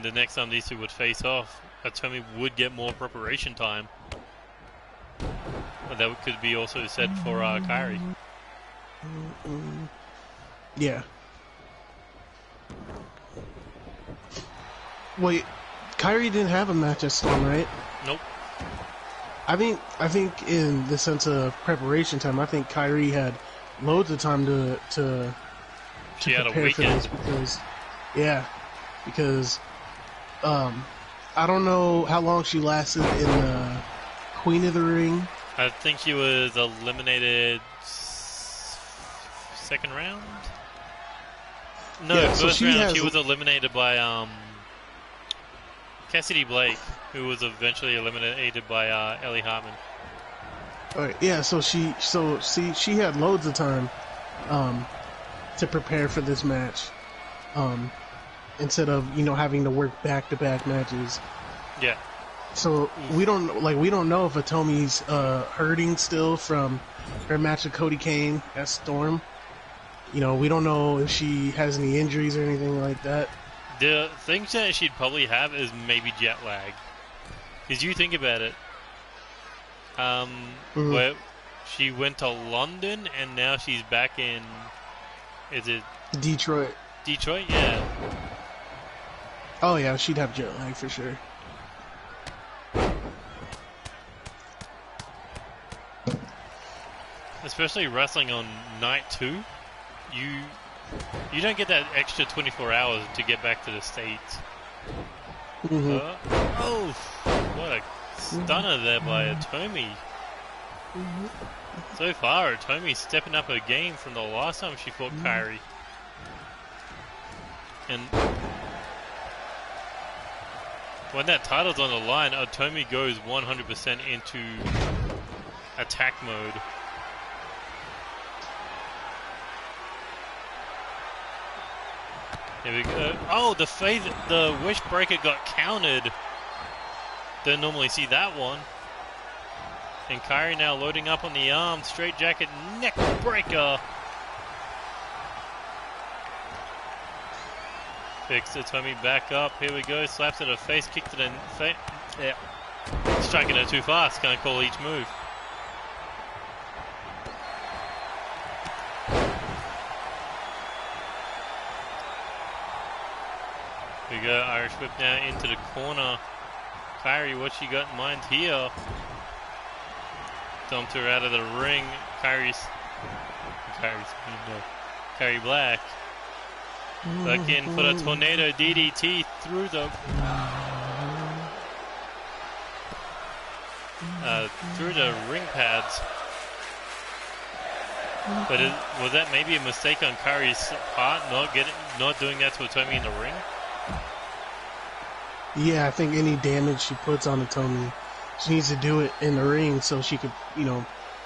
The next time these two would face off, Hitomi would get more preparation time. But that could be also said for Kairi. Yeah. Wait, Kairi didn't have a match at Storm, right? Nope. I think in the sense of preparation time, I think Kairi had loads of time to she had prepare a weekend. for this because I don't know how long she lasted in the Queen of the Ring. I think she was eliminated second round? No, yeah, first round she was eliminated by Cassidy Blake, who was eventually eliminated by Ellie Hartman. Alright, yeah, so she had loads of time to prepare for this match. Instead of, having to work back-to-back matches. Yeah. So we don't know if Hitomi's hurting still from her match with Cody Kane at Storm. We don't know if she has any injuries or anything like that. The thing that she'd probably have is maybe jet lag. Because you think about it, where she went to London and now she's back in, is it Detroit? Detroit, yeah. Oh yeah, she'd have jet lag for sure. Especially wrestling on night 2, you don't get that extra 24 hours to get back to the States. What a stunner there by Hitomi. So far, Hitomi's stepping up her game from the last time she fought Kairi. And when that title's on the line, Hitomi goes 100% into attack mode. Here we go. Oh, the wish breaker got countered. Don't normally see that one. And Kairi now loading up on the arm, straight jacket, neck breaker. Picks Hitomi back up. Here we go. Slaps at her face, kick to the face. Yeah. Striking her too fast. Can't call each move. Here we go. Irish whip now into the corner. Kairi, what she got in mind here? Dumped her out of the ring. Kairi Black. Back in for the tornado DDT through the ring pads. But was that maybe a mistake on Kairi's part, not doing that to Hitomi in the ring? Yeah, I think any damage she puts on Hitomi, she needs to do it in the ring so she could,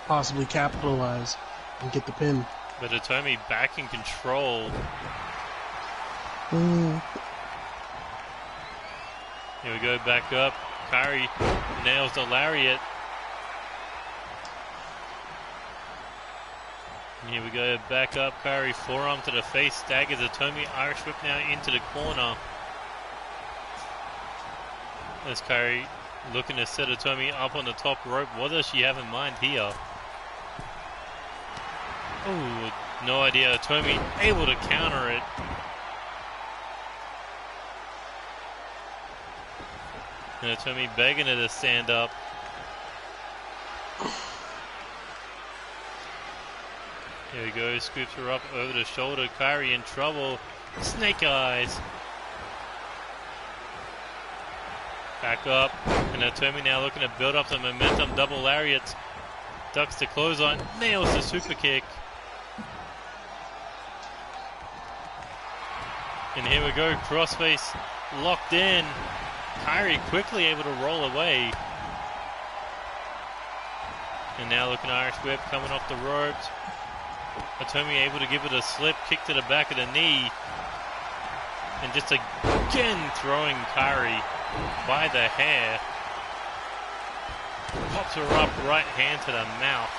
possibly capitalize and get the pin. But Hitomi back in control. Here we go, back up. Kairi nails the lariat. And here we go, back up. Kairi forearm to the face, staggers Hitomi. Irish whip now into the corner. As Kairi Looking to set Atomi up on the top rope. What does she have in mind here? Oh, no idea. Atomi able to counter it. And Atomi begging her to stand up. Here we go. Scoops her up over the shoulder. Kairi in trouble. Snake eyes. Back up. And Atomi now looking to build up the momentum. Double lariat. Ducks the clothesline. Nails the super kick. And here we go. Crossface locked in. Kairi quickly able to roll away. And now looking Irish whip coming off the ropes. Atomi able to give it a slip kick to the back of the knee. And just again throwing Kairi by the hair. Pops her up, right hand to the mouth.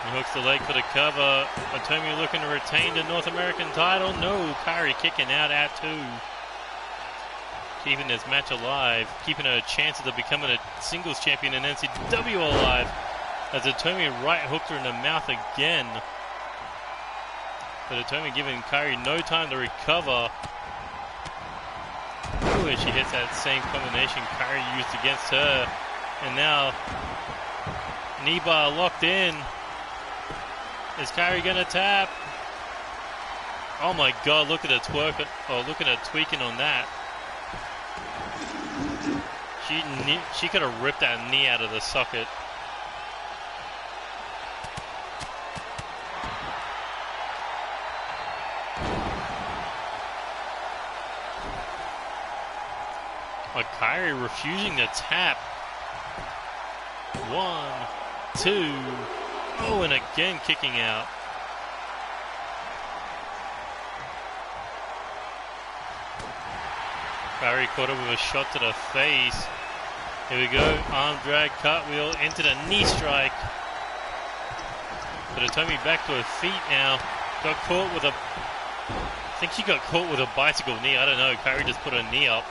And hooks the leg for the cover. Atomi looking to retain the North American title. No, Kairi kicking out at 2. Keeping this match alive. Keeping her chances of becoming a singles champion in NCW alive. As Atomi right hooked her in the mouth again. But Atomi giving Kairi no time to recover. Ooh, and she hits that same combination Kairi used against her. And now, knee bar locked in. Is Kairi gonna tap? Oh my god, look at her twerking. Oh, look at her tweaking on that. She could have ripped that knee out of the socket. But Kairi refusing to tap. 1, 2. Oh, and again kicking out. Kairi caught her with a shot to the face. Here we go. Arm drag, cartwheel into the knee strike. But Atomi back to her feet now. Got caught with a... I think she got caught with a bicycle knee. I don't know. Kairi just put her knee up.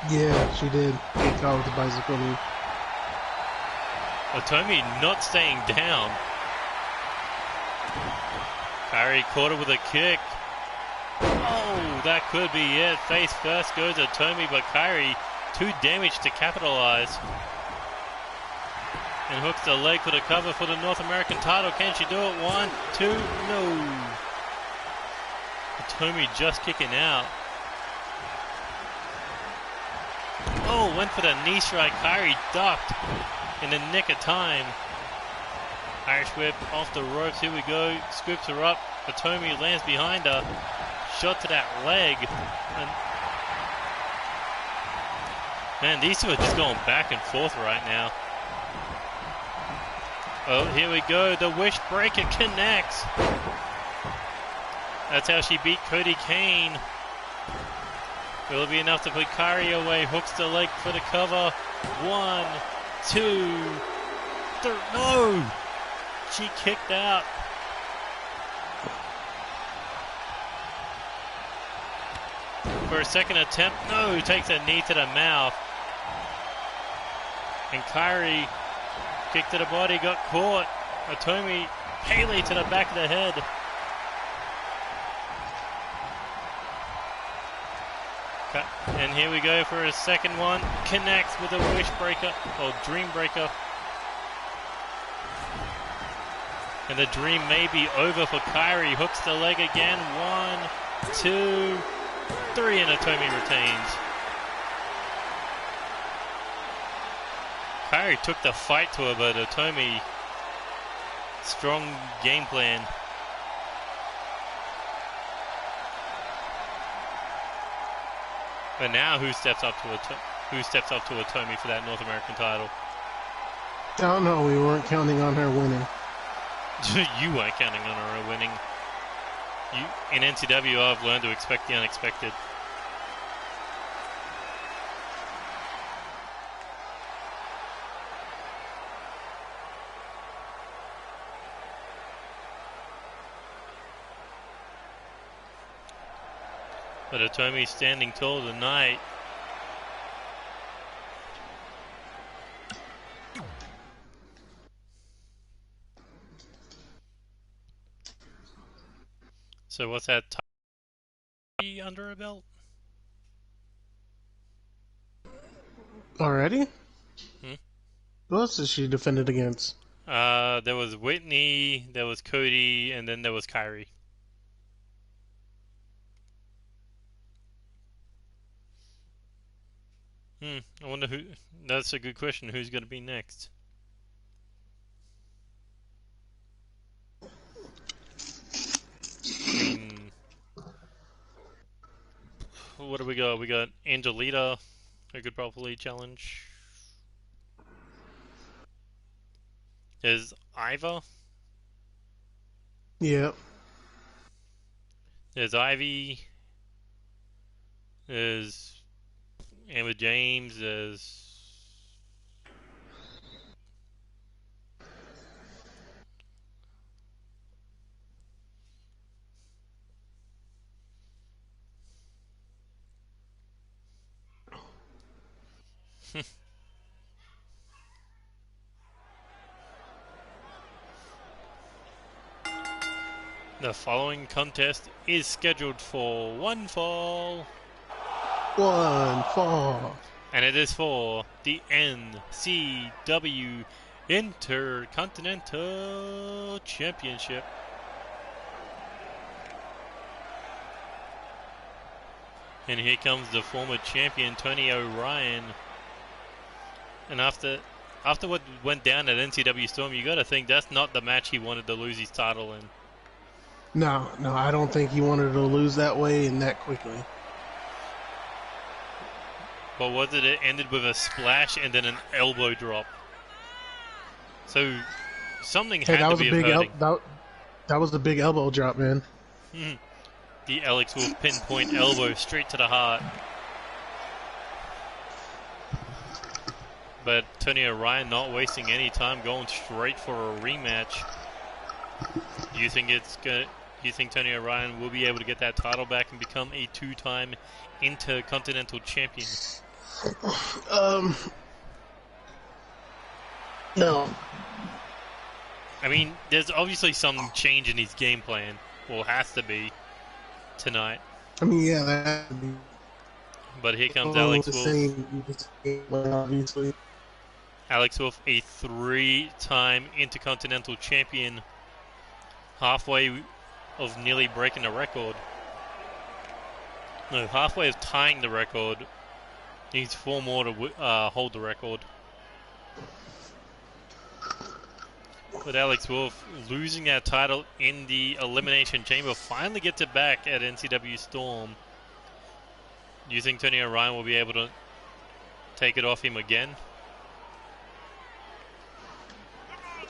Yeah, she did. Get caught with the bicycle knee. Atomi not staying down. Kairi caught her with a kick. Oh, that could be it. Face first goes Atomi, but Kairi too damaged to capitalize. And hooks the leg for the cover for the North American title. Can she do it? 1, 2, no. Atomi just kicking out. Oh, went for the knee strike. Kairi ducked in the nick of time. Irish whip off the ropes. Here we go. Scoops her up. Atomi lands behind her. Shot to that leg. And man, these two are just going back and forth right now. Oh, here we go. The wish breaker connects. That's how she beat Cody Kane. Will it be enough to put Kairi away? Hooks the leg for the cover. 1, 2, 3. No! She kicked out. For a second attempt. No! Takes a knee to the mouth. And Kairi kick to the body. Got caught. Atomi Haley to the back of the head. And here we go for a second one. Connects with a wish breaker, or dream breaker. And the dream may be over for Kairi. Hooks the leg again. 1, 2, 3, and Atomi retains. Kairi took the fight to her, but Atomi, strong game plan. But now, who steps up to Atomi for that North American title? I don't know. We weren't counting on her winning. You weren't counting on her winning. In NCW, I've learned to expect the unexpected. But Atomi standing tall tonight. So what's that? Under her belt? Already? Hmm? Who else is she defended against? There was Whitney, there was Cody, and then there was Kyrie. I wonder who. That's a good question. Who's going to be next? I mean, what do we got? We got Angelita, who could probably challenge. There's Iva. Yeah. There's Ivy. There's Amber James. The following contest is scheduled for one fall. One fall. And it is for the NCW Intercontinental Championship. And here comes the former champion, Tony O'Ryan. And after what went down at NCW Storm, you got to think that's not the match he wanted to lose his title in. No, I don't think he wanted to lose that way and that quickly. But was it? It ended with a splash and then an elbow drop. So something had to be hurting. That was a big elbow drop, man. The Alex Wolf pinpoint elbow straight to the heart. But Tony O'Ryan not wasting any time, going straight for a rematch. Do you think Tony O'Ryan will be able to get that title back and become a two-time Intercontinental Champion? No. I mean, there's obviously some change in his game plan. Well, has to be tonight. I mean, yeah, that has to be. But here comes Alex Wolf. Obviously. Alex Wolf, a three-time Intercontinental Champion, halfway of nearly breaking the record. No, halfway of tying the record. Needs 4 more to hold the record. But Alex Wolf losing that title in the Elimination Chamber finally gets it back at NCW Storm. Do you think Tony O'Ryan will be able to take it off him again?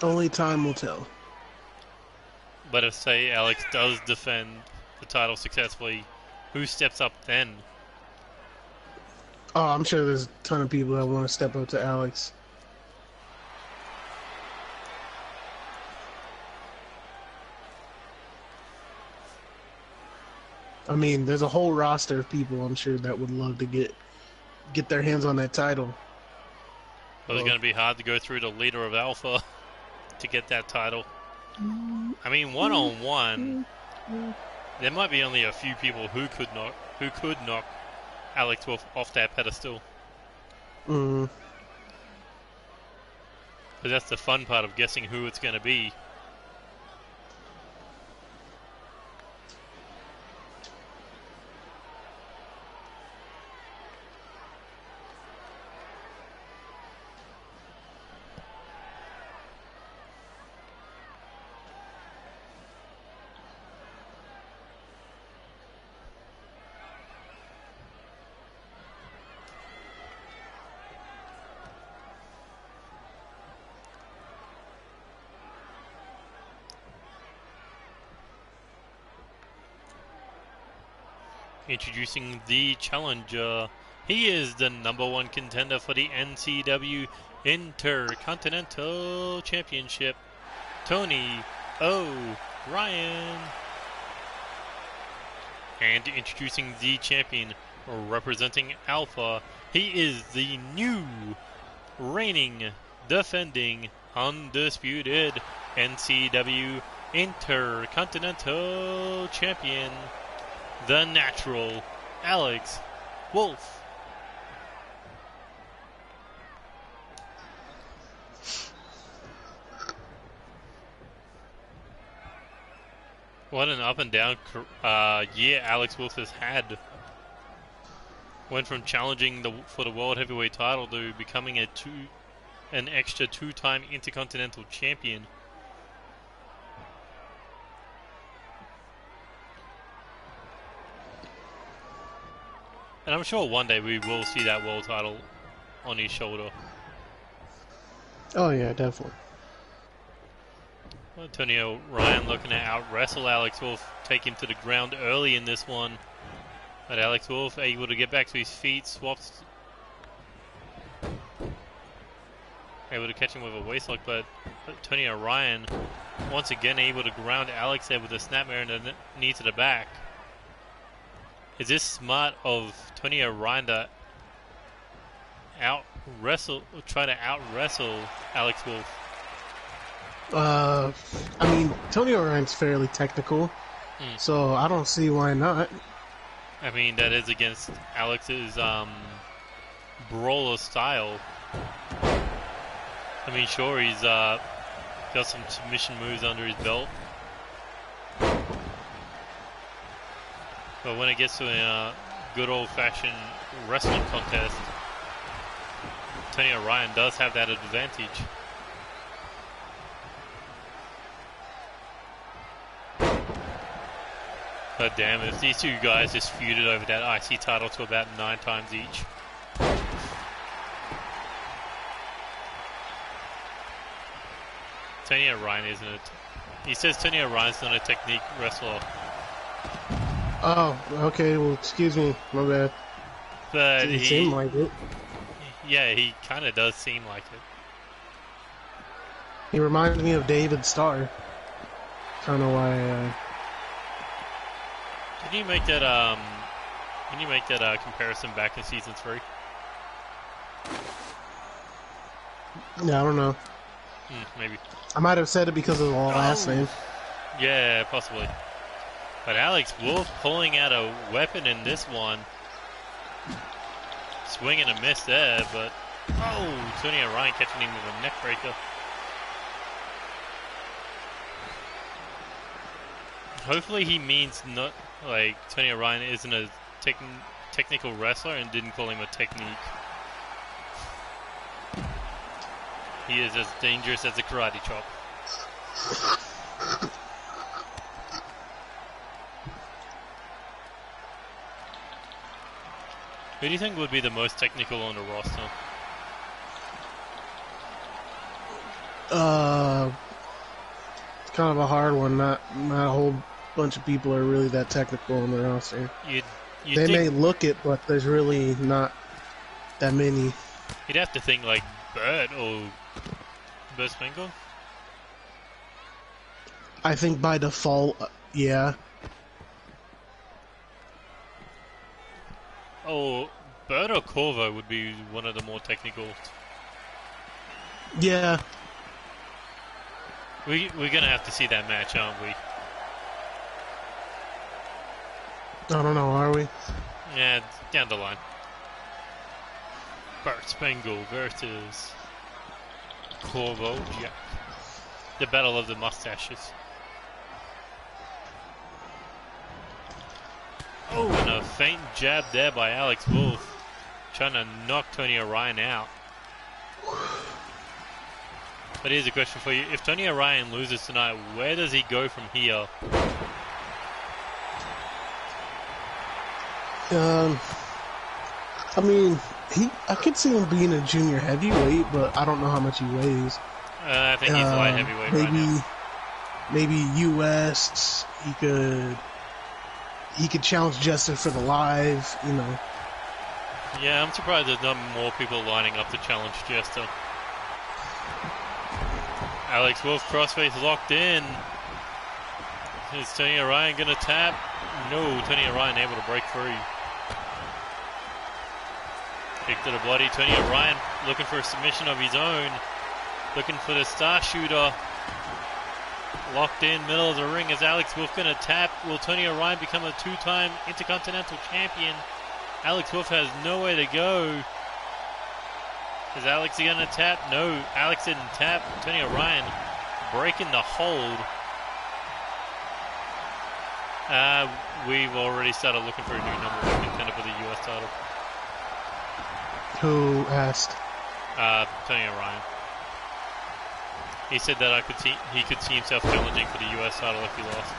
Only time will tell. But if, say, Alex does defend the title successfully, who steps up then? Oh, I'm sure there's a ton of people that want to step up to Alex. I mean, there's a whole roster of people I'm sure that would love to get their hands on that title. But it's going to be hard to go through the leader of Alpha to get that title. I mean, one-on-one, there might be only a few people who could knock Alex Wolf off that pedestal. But that's the fun part of guessing who it's going to be. Introducing the challenger. He is the #1 contender for the NCW Intercontinental Championship, Tony O'Ryan. And introducing the champion representing Alpha, he is the new, reigning, defending, undisputed NCW Intercontinental Champion, the Natural, Alex Wolf. What an up and down year Alex Wolf has had. Went from challenging for the World Heavyweight title to becoming an extra two-time Intercontinental Champion. And I'm sure one day we will see that world title on his shoulder. Oh yeah, definitely. Antonio Ryan looking to out-wrestle Alex Wolf, take him to the ground early in this one. But Alex Wolf able to get back to his feet, swaps. Able to catch him with a waistlock, but Antonio Ryan once again able to ground Alex there with a snapmare and a knee to the back. Is this smart of Antonio Ryan to try to out-wrestle Alex Wolf? I mean, Tony Orion's fairly technical, so I don't see why not. I mean, that is against Alex's brawler style. I mean, sure, he's got some submission moves under his belt, but when it gets to a good old-fashioned wrestling contest, Tony Ryan does have that advantage. But damn, if these two guys just feuded over that IC title to about 9 times each. Tony Ryan isn't it? He says Tony Ryan's not a technique wrestler. Oh, okay, well, excuse me, my bad. But Didn't seem like it. Yeah, he kind of does seem like it. He reminds me of David Starr. Kind of why, Can you make that comparison back in season 3? Yeah, I don't know. Maybe. I might have said it because of the last name. Yeah, possibly. But Alex Wolf pulling out a weapon in this one. Swing and a miss there, but Tony Ryan catching him with a neck breaker. Hopefully he means not like Tony Ryan isn't a technical wrestler and didn't call him a technique. He is as dangerous as a karate chop. Who do you think would be the most technical on the roster? It's kind of a hard one. Not a whole bunch of people are really that technical on the roster. They may look it, but there's really not that many. You'd have to think like Bert or Bert Spangle. I think by default, yeah. Oh, Bert or Corvo would be one of the more technical. Yeah. We're gonna have to see that match, aren't we? I don't know, are we? Yeah, down the line. Bert Spangle versus Corvo Jack. The battle of the mustaches. Oh, and a faint jab there by Alex Wolf. Trying to knock Tony Ryan out. But here's a question for you. If Tony Ryan loses tonight, where does he go from here? I mean, I could see him being a junior heavyweight, but I don't know how much he weighs. I think he's light heavyweight right now. Maybe US. He could challenge Justin for the live, you know. Yeah, I'm surprised there's not more people lining up to challenge Jester. Alex Wolf crossface locked in. Is Tony Ryan gonna tap? No, Tony Orion able to break free. Kick to the body. Tony Orion looking for a submission of his own. Looking for the star shooter. Locked in, middle of the ring. Is Alex Wolf going to tap? Will Tony Orion become a two-time Intercontinental Champion? Alex Wolf has nowhere to go. Is Alex going to tap? No, Alex didn't tap. Tony Orion breaking the hold. We've already started looking for a new number one contender for the US title. Who asked? Tony Orion. He said that he could see himself challenging for the US title if he lost.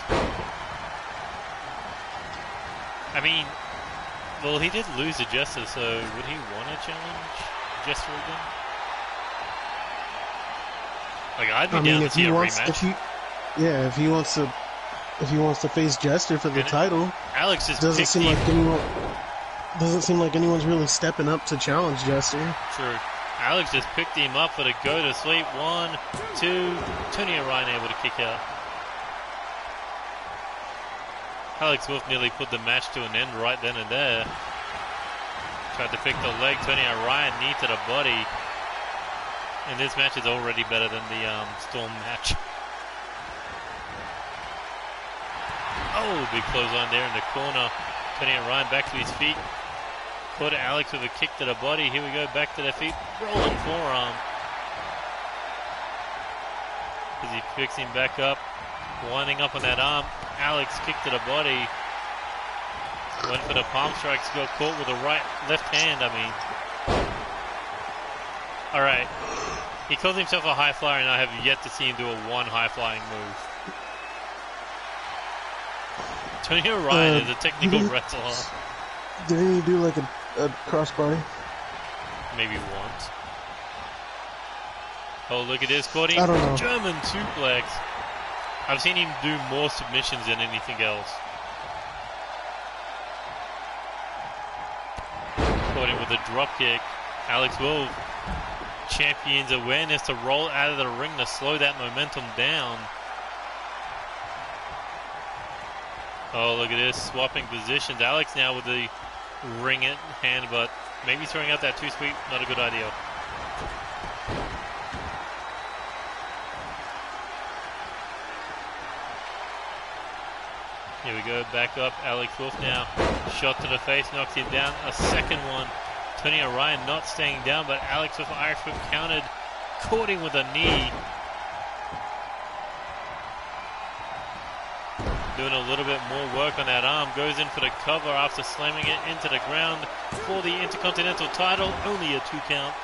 I mean, well, he did lose to Jester, so would he want to challenge Jester again? Like, I'd be down to see a rematch. If he wants to face Jester for the title, Alex just doesn't seem like anyone's really stepping up to challenge Jester. True. Alex just picked him up for the go to sleep. 1, 2. Tony Orion able to kick out. Alex Wolf nearly put the match to an end right then and there. Tried to pick the leg. Tony Orion knee to the body. And this match is already better than the Storm match. Oh, big clothesline there in the corner. Tony Orion back to his feet. Caught Alex with a kick to the body. Here we go, back to the feet. Rolling forearm. As he picks him back up. Winding up on that arm. Alex kick to the body. Went for the palm strikes. Got caught with the left hand, I mean. Alright. He calls himself a high flyer, and I have yet to see him do a one high flying move. Tony Orion is a technical wrestler. Didn't he do like a crossbody? Maybe once. Oh, look at this. Caught him. I don't know. German suplex. I've seen him do more submissions than anything else. Caught him with a drop kick. Alex Wolf, champion's awareness to roll out of the ring to slow that momentum down. Oh, look at this, swapping positions. Alex now with the ring in hand, but maybe throwing out that two-sweep, not a good idea. Here we go, back up, Alex Wolf now. Shot to the face, knocks him down. A second one. Tony Orion not staying down, but Alex with Irish whip countered. Caught him with a knee. Doing a little bit more work on that arm. Goes in for the cover after slamming it into the ground for the Intercontinental title. Only a 2 count.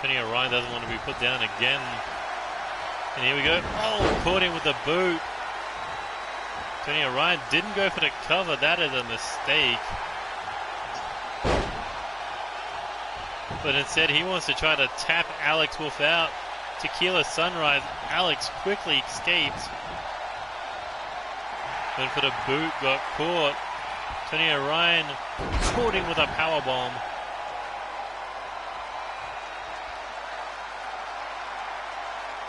Tony Orion doesn't want to be put down again. And here we go. Oh, caught him with the boot. Tony Orion didn't go for the cover. That is a mistake. But instead he wants to try to tap Alex Wolf out. Tequila Sunrise. Alex quickly escapes. Went for the boot, got caught. Tony Orion caught him with a powerbomb.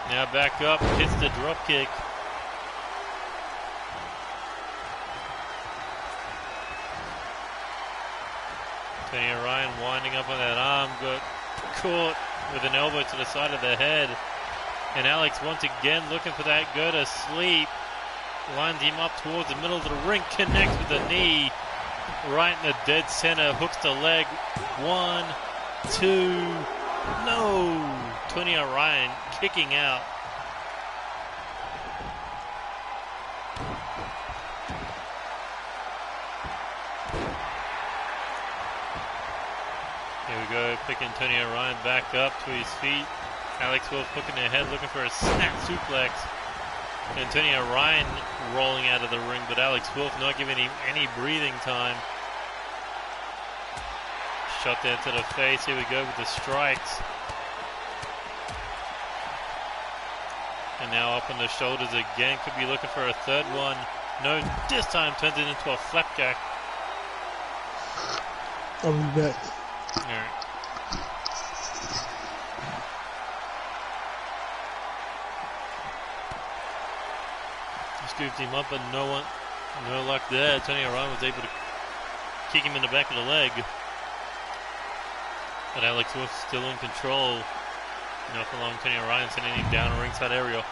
Now back up, hits the drop kick. Tony Orion winding up on that arm, got caught with an elbow to the side of the head. And Alex once again looking for that go to sleep. Lines him up towards the middle of the ring, connects with the knee. Right in the dead center, hooks the leg. 1, 2, no! Tony Orion kicking out. Here we go, picking Tony Orion back up to his feet. Alex Wolf hooking ahead, looking for a snap suplex. And Tony Orion rolling out of the ring, but Alex Wolf not giving him any breathing time. Shot there to the face. Here we go with the strikes. And now up on the shoulders again. Could be looking for a third one. No, this time turns it into a flapjack. I'll be back. Alright. scooped him up, but no luck there. Tony Orion was able to kick him in the back of the leg. But Alex Wolf still in control. Not for long, Tony Orion sending him down a ringside area.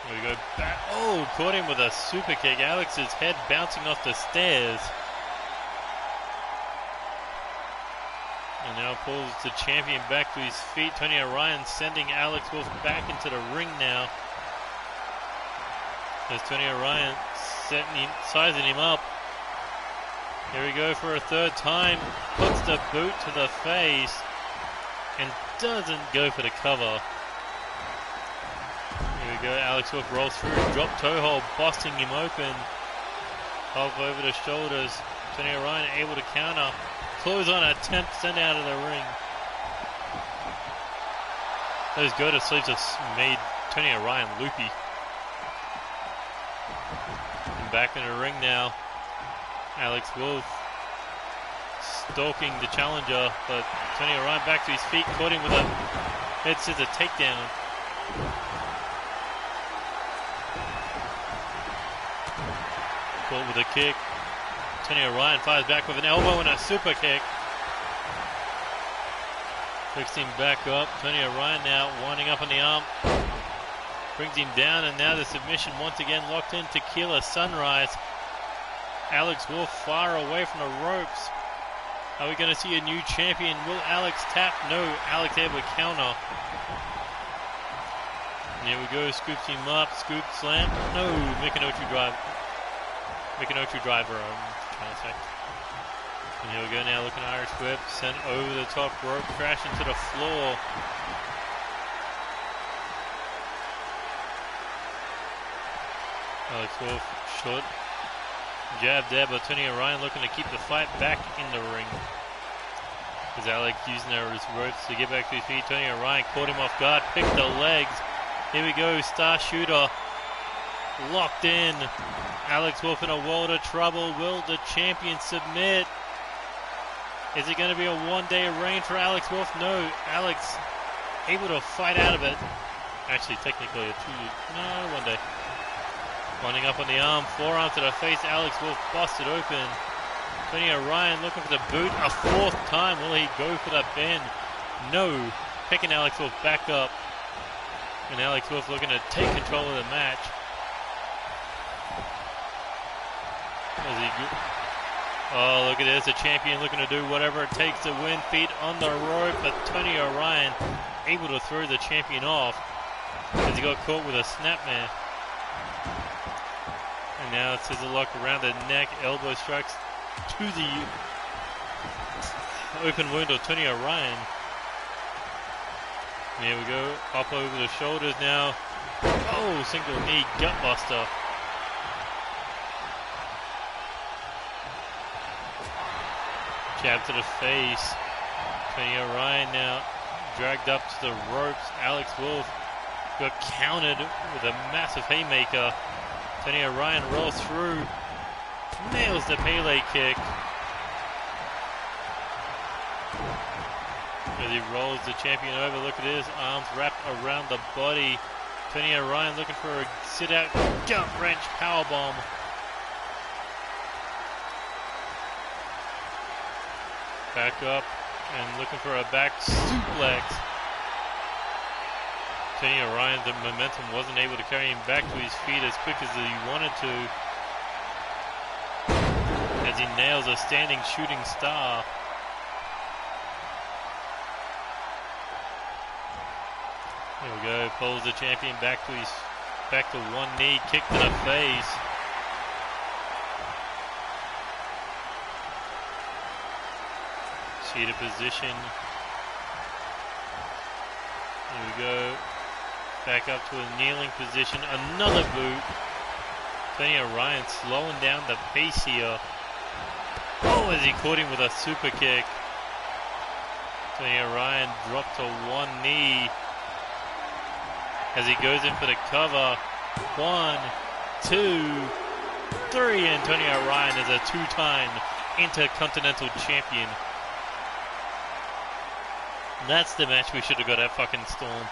Here we go back. Oh, caught him with a super kick. Alex's head bouncing off the stairs. And now pulls the champion back to his feet. Tony Orion sending Alex Wolf back into the ring now. As Tony Orion sizing him up. Here we go for a third time. Puts the boot to the face. And doesn't go for the cover. Here we go. Alex Wolf rolls through. Drop toe hold. Busting him open. Off over the shoulders. Tony Orion able to counter. Close on attempt. Send out of the ring. Those go-to-sleeps have made Tony Orion loopy. And back in the ring now. Alex Wolf stalking the challenger, but Tony Orion back to his feet, caught him with a head scissor takedown. Caught with a kick. Tony Orion fires back with an elbow and a super kick. Picks him back up. Tony Orion now winding up on the arm. Brings him down, and now the submission once again locked in. Tequila Sunrise. Alex Wolf far away from the ropes. Are we going to see a new champion? Will Alex tap? No. Alex able to counter. And here we go. Scoops him up. Scoop slam. No. Michinoku driver. I'm trying to say. And here we go now. Looking Irish whip. Sent over the top rope. Crash into the floor. Alex Wolf short. Jab there, but Tony Orion looking to keep the fight back in the ring. As Alex using his ropes to get back to his feet. Tony Orion caught him off guard, picked the legs. Here we go, Star Shooter locked in. Alex Wolf in a world of trouble. Will the champion submit? Is it going to be a one-day reign for Alex Wolf? No, Alex able to fight out of it. Actually, technically, one day. Winding up on the arm, forearm to the face. Alex Wolf busted open. Tony Orion looking for the boot a fourth time. Will he go for the bend? No. Picking Alex Wolf back up. And Alex Wolf looking to take control of the match. Oh, look at this. The champion looking to do whatever it takes to win. Feet on the rope, but Tony Orion able to throw the champion off as he got caught with a snapmare. And now it's scissor lock around the neck, elbow strikes to the open wound of Tony Orion. Here we go, up over the shoulders now. Oh, single knee gutbuster. Jab to the face. Tony Orion now dragged up to the ropes. Alex Wolf got countered with a massive haymaker. Tony Orion rolls through, nails the Pele kick. As he rolls the champion over, look at his arms wrapped around the body. Tony Orion looking for a sit-out gut wrench powerbomb. Back up and looking for a back suplex. Tony Orion, the momentum wasn't able to carry him back to his feet as quick as he wanted to. As he nails a standing shooting star. There we go, pulls the champion back to one knee, kick to the face. Seated position. Here we go. Back up to a kneeling position. Another boot. Tony Orion slowing down the pace here. Oh, as he caught him with a super kick. Tony Orion dropped to one knee. As he goes in for the cover. 1, 2, 3. And Tony Orion is a two-time Intercontinental Champion. That's the match we should have got at fucking Storm.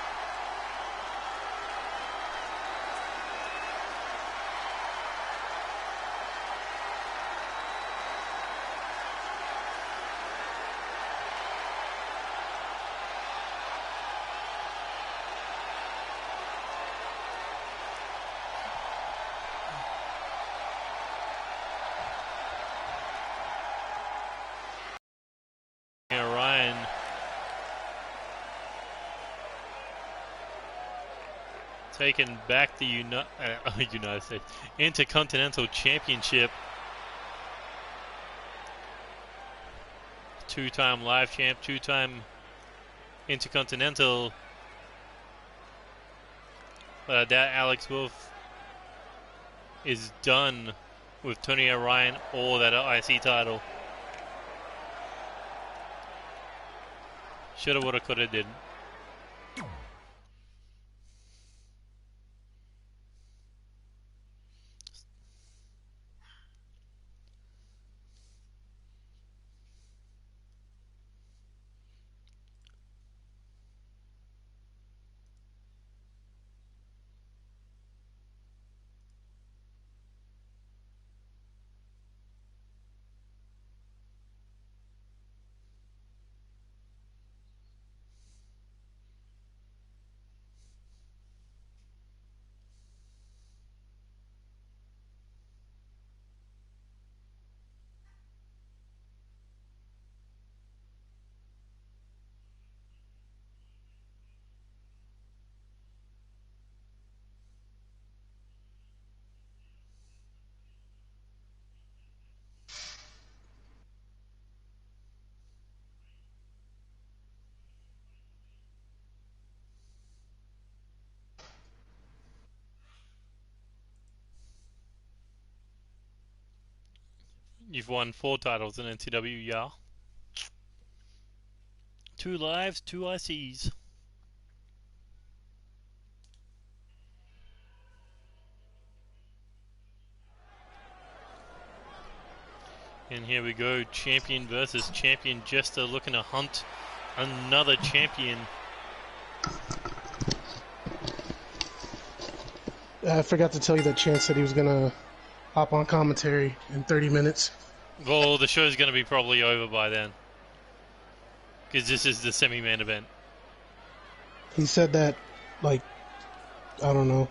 taking back the United States Intercontinental Championship. Two-time live champ, two-time Intercontinental. But I doubt Alex Wolf is done with Tony O'Ryan or that IC title. Shoulda, woulda, coulda, didn't. You've won 4 titles in NCW, yeah. 2 lives, 2 ICs. And here we go, champion versus champion. Jester looking to hunt another champion. I forgot to tell you that Chance said he was gonna hop on commentary in 30 minutes. Well, the show's going to be probably over by then. Because this is the semi-main event. He said that, like, I don't know,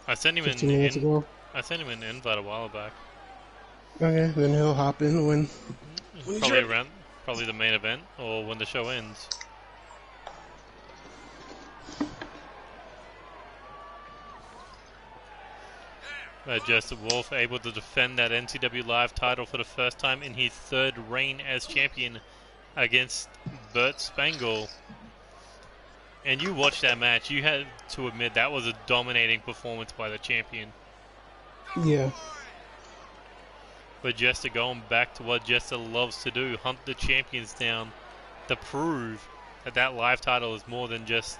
I sent him 15 minutes ago. I sent him an invite a while back. Okay, then he'll hop in when he's Probably ready. probably the main event or when the show ends. Jester Wolf able to defend that NCW Live title for the first time in his 3rd reign as champion against Burt Spangle. And you watched that match, you had to admit that was a dominating performance by the champion. Yeah. But Jester going back to what Jester loves to do, hunt the champions down to prove that that live title is more than just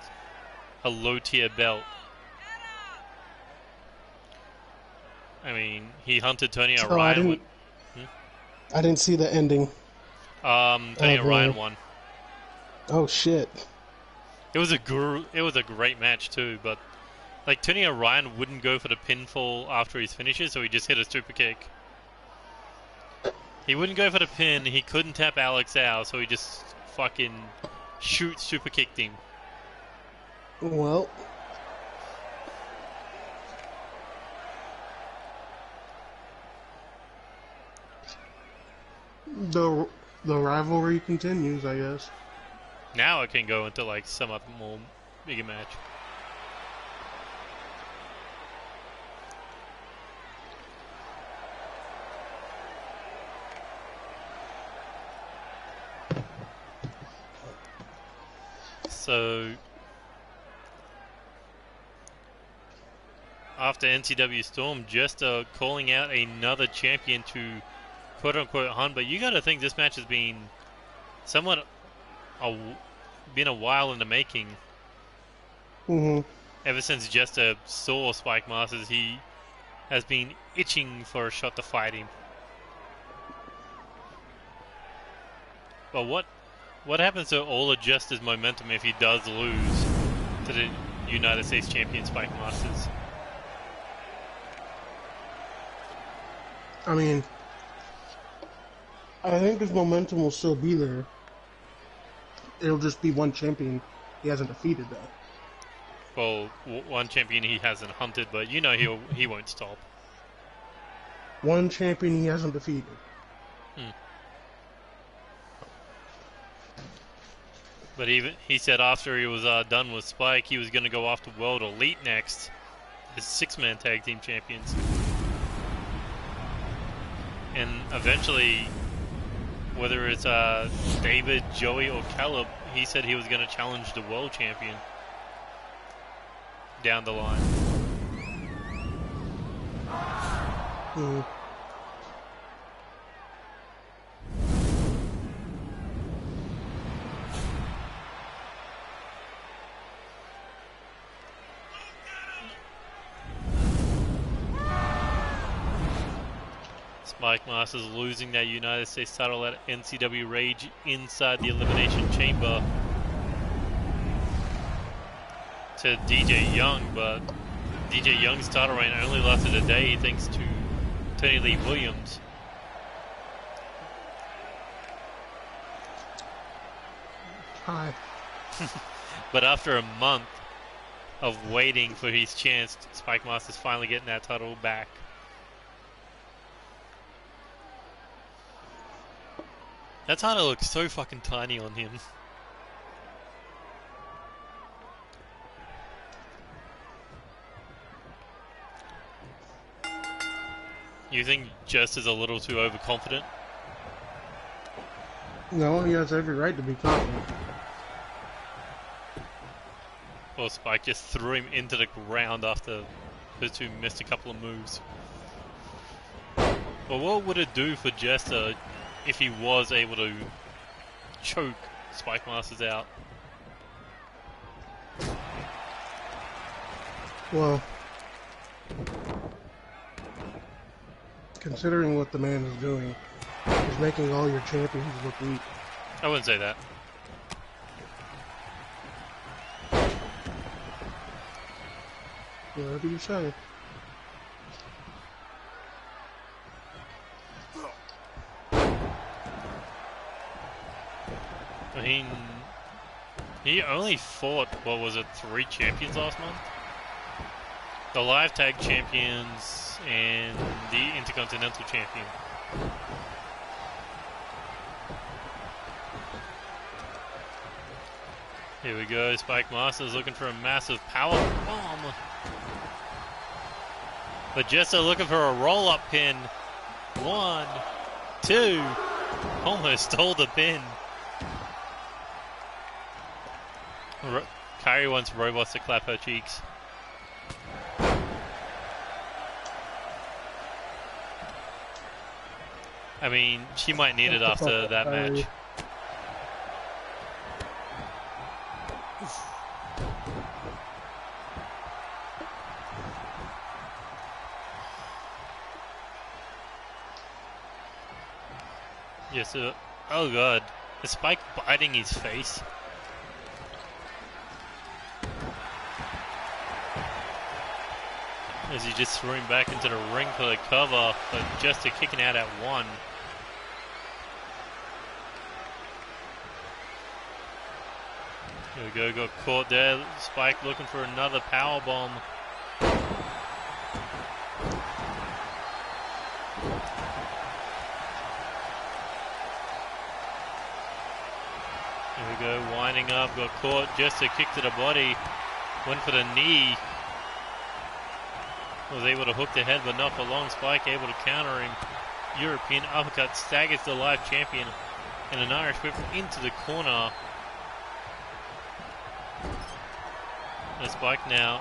a low-tier belt. I mean, he hunted Tony O'Ryan. I didn't see the ending. Tony O'Ryan won. Oh shit! It was a great match too, but like Tony O'Ryan wouldn't go for the pinfall after his finishes, so he just hit a super kick. He wouldn't go for the pin. He couldn't tap Alex out, so he just fucking super kicked him. Well. The rivalry continues, I guess. Now it can go into like some other more bigger match. So after NCW Storm, just calling out another champion to quote-unquote hunt, but you got to think this match has been somewhat been a while in the making. Ever since Jester saw Spike Masters, he has been itching for a shot to fight him. But what happens to all of Jester's momentum if he does lose to the United States champion Spike Masters? I mean, I think his momentum will still be there. It'll just be one champion he hasn't defeated, though. Well, one champion he hasn't hunted, but you know he won't stop. One champion he hasn't defeated. But he said after he was done with Spike, he was going to go after World Elite next. as six-man tag team champions. And eventually, whether it's David, Joey, or Caleb, he said he was going to challenge the world champion down the line. Spike Masters losing that United States title at NCW Rage inside the Elimination Chamber to DJ Young, but DJ Young's title reign only lasted a day thanks to Tony Lee Williams. Hi. But after a month of waiting for his chance, Spike Masters finally getting that title back. That title looks so fucking tiny on him. You think Jess is a little too overconfident? No, he has every right to be confident. Or Spike just threw him into the ground after those two missed a couple of moves. But what would it do for Jester if he was able to choke Spike Masters out? Well, considering what the man is doing, he's making all your champions look weak. I wouldn't say that. Whatever you say. I mean, he only fought, what was it, 3 champions last month? The live tag champions and the Intercontinental champion. Here we go, Spike Masters looking for a massive power bomb. But Jester looking for a roll-up pin. 1, 2, almost stole the pin. Kyrie wants robots to clap her cheeks. I mean, she might need it after that match. Yes, oh god. Is Spike biting his face? As he just threw him back into the ring for the cover, but Jester kicking out at 1. Here we go, got caught there. Spike looking for another power bomb. Here we go, winding up, got caught. Jester kick to the body, went for the knee. Was able to hook the head, but not for long. Spike able to counter him. European uppercut staggers the live champion, and an Irish whip into the corner. And Spike now,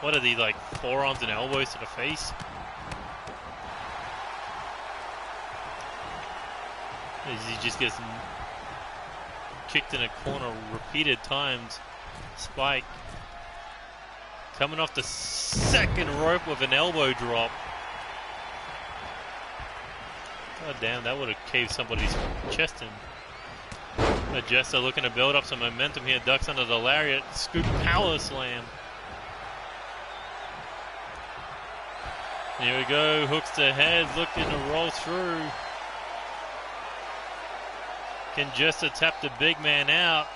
what are these, like forearms and elbows to the face? As he just gets kicked in a corner repeated times. Spike coming off the second rope with an elbow drop. God damn, that would have caved somebody's chest in. But Jester looking to build up some momentum here. Ducks under the lariat. Scoop power slam. Here we go. Hooks the head. Looking to roll through. Can Jester tap the big man out?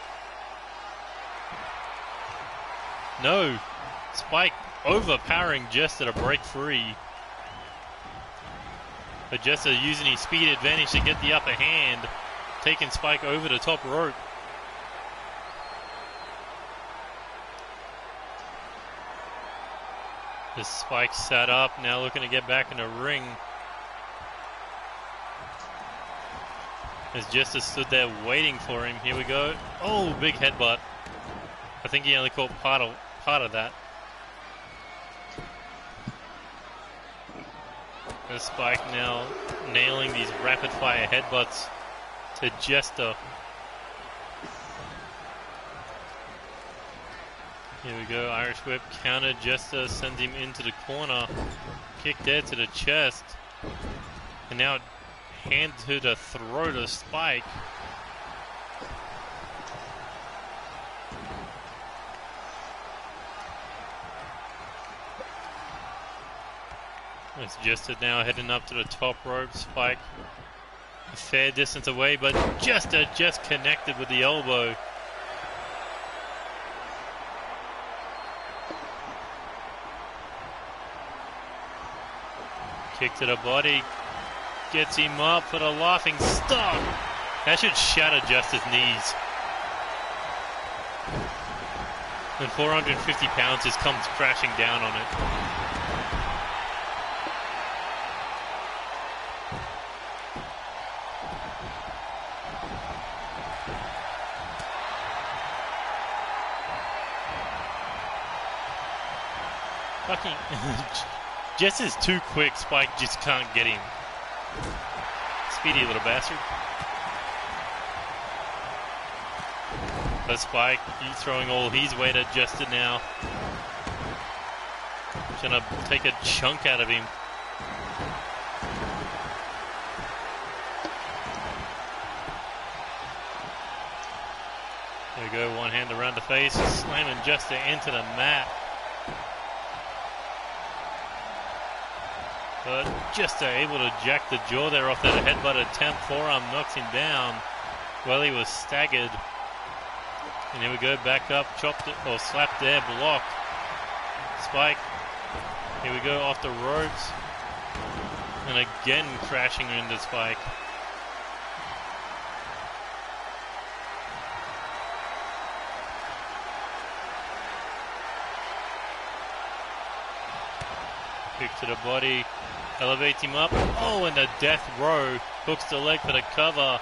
No. Spike overpowering Jester to break free. But Jester using his speed advantage to get the upper hand, taking Spike over the top rope. The spike set up, now looking to get back in the ring. As Jester stood there waiting for him. Here we go. Oh, big headbutt. I think he only caught part of that. The spike now nailing these rapid fire headbutts to Jester. Here we go, Irish whip, counter, Jester sends him into the corner. Kick there to the chest. And now hand to the throat of Spike. It's Jester now heading up to the top rope. Spike a fair distance away, but Jester just connected with the elbow. Kick to the body. Gets him up for the laughing stock. That should shatter Jester's knees. And 450 pounds just comes crashing down on it. Fucking Jester's too quick. Spike just can't get him. Speedy little bastard. But Spike, he's throwing all his weight at Jester now. Trying to take a chunk out of him. There we go, one hand around the face, slamming Jester into the mat. But Jester able to jack the jaw there off that headbutt attempt. Forearm knocks him down while he was staggered. And here we go, back up, chopped it, or slapped there, blocked. Spike, here we go, off the ropes. And again crashing into Spike. Kick to the body, elevates him up. Oh, and the death row, hooks the leg for the cover.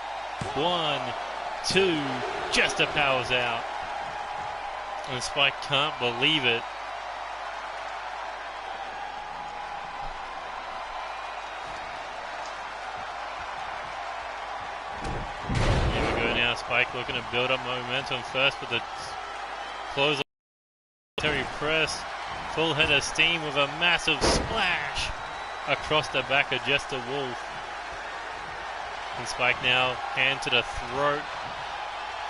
1, 2, Jester powers out. And Spike can't believe it. Here we go now, Spike looking to build up momentum first with the close military press. Full head of steam with a massive splash across the back of Jester Wolf. And Spike now, hand to the throat.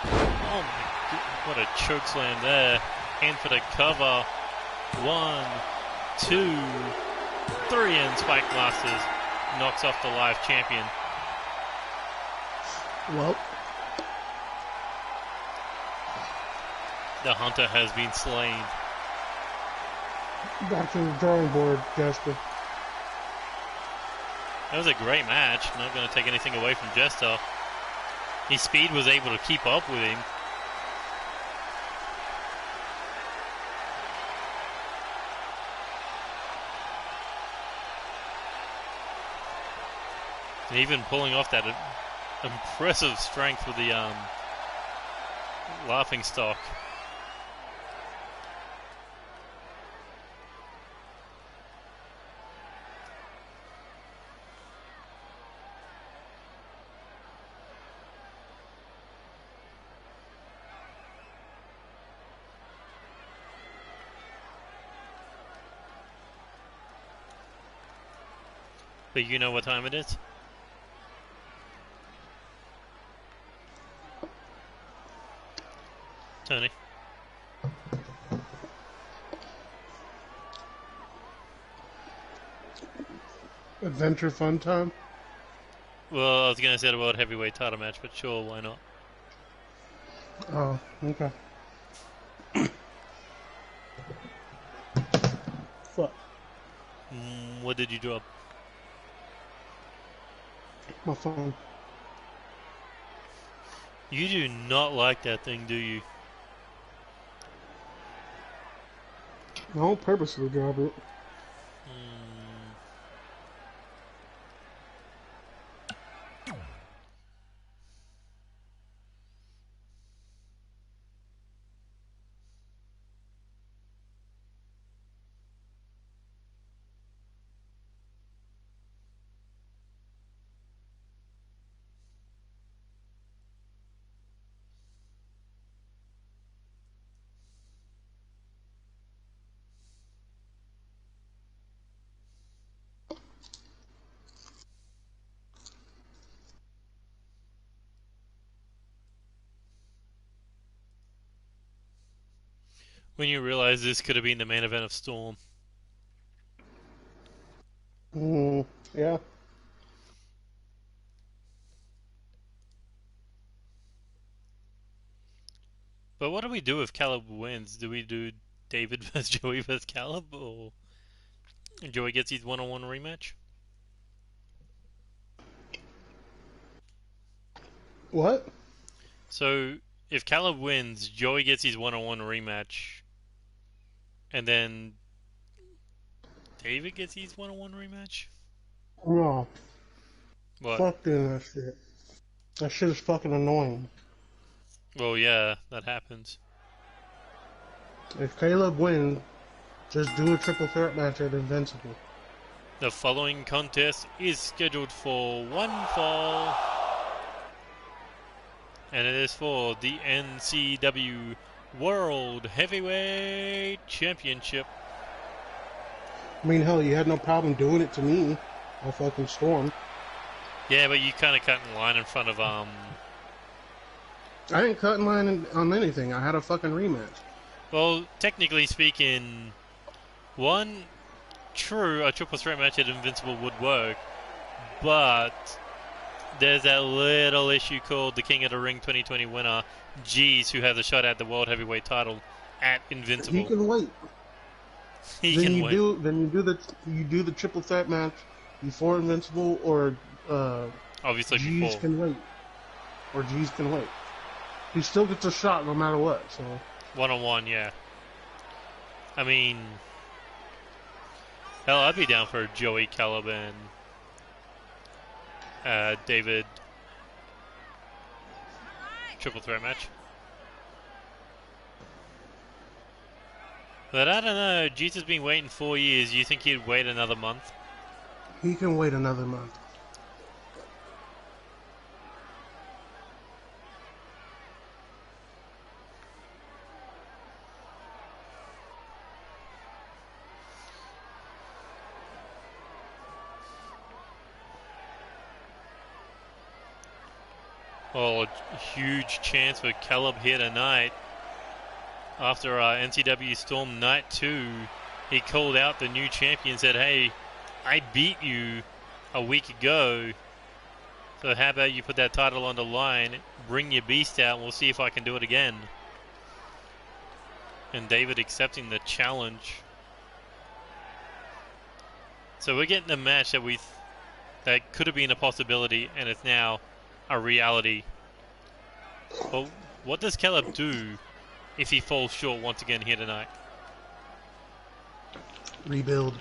Oh my god, what a choke slam there. Hand for the cover. 1, 2, 3, and Spike Masters knocks off the live champion. Well, the Hunter has been slain. back to the drawing board, Jester. That was a great match. Not going to take anything away from Jester. His speed was able to keep up with him. And even pulling off that impressive strength with the laughing stock. But you know what time it is? Tony. Adventure fun time? Well, I was going to say the World Heavyweight title match, but sure, why not? Oh, okay. Fuck. What did you drop? My phone. You do not like that thing, do you? I don't purposely drop it. when you realize this could have been the main event of Storm. Yeah. But what do we do if Caleb wins? Do we do David versus Joey versus Caleb, or Joey gets his one-on-one rematch? What? So if Caleb wins, Joey gets his one-on-one rematch, and then David gets his one-on-one rematch. No. What? Fuck doing that shit. That shit is fucking annoying. Well, yeah, that happens. If Caleb wins, just do a triple threat match at Invincible. The following contest is scheduled for one fall, and it is for the NCW World Heavyweight Championship. I mean, hell, you had no problem doing it to me. I fucking Storm. Yeah, but you kind of cut in line in front of I didn't cut in line on anything. I had a fucking rematch. Well, technically speaking, one true a triple threat match at Invincible would work, but there's that little issue called the King of the Ring 2020 winner, G's, who has a shot at the World Heavyweight title at Invincible. He can wait. He can wait. You do the triple threat match before Invincible, or Obviously G's before. can wait. Or G's can wait. He still gets a shot no matter what. So One-on-one, yeah. I mean, hell, I'd be down for Joey Caleb and David triple threat match. But I don't know. Jesus has been waiting 4 years. You think he'd wait another month? he can wait another month. Oh, a huge chance for Caleb here tonight. After NCW Storm Night 2, he called out the new champion and said, hey, I beat you a week ago. So how about you put that title on the line, bring your beast out, and we'll see if I can do it again. And David accepting the challenge. So we're getting a match that could have been a possibility, and it's now a reality. But what does Caleb do if he falls short once again here tonight? Rebuild.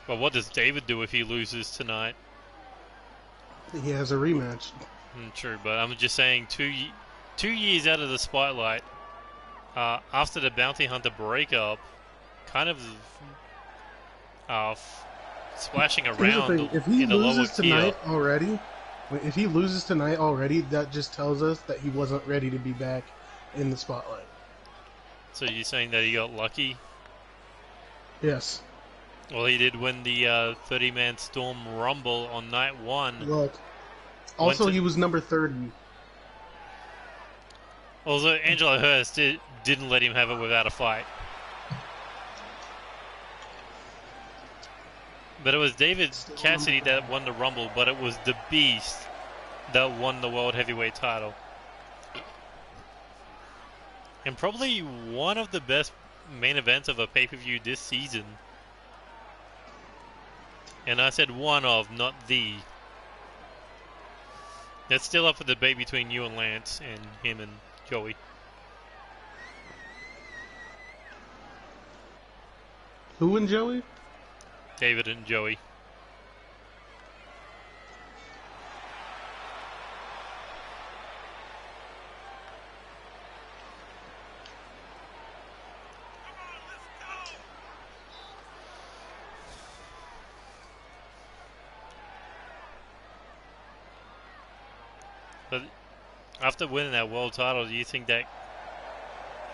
But what does David do if he loses tonight? He has a rematch. True, but I'm just saying 2 years out of the spotlight, after the Bounty Hunter breakup, kind of splashing around If he in the lower loses tonight tier. already, that just tells us that he wasn't ready to be back in the spotlight. So you're saying that he got lucky? Yes. Well, he did win the 30-man Storm Rumble on night 1. Look. Also, he was number 30. Also, Angelo Hurst didn't let him have it without a fight. But it was David Cassidy that won the Rumble, but it was the Beast that won the World Heavyweight title. And probably one of the best main events of a pay-per-view this season. And I said one of, not the. That's still up for debate between you and Lance and him and Joey. Who and Joey? David and Joey. But after winning that world title, do you think that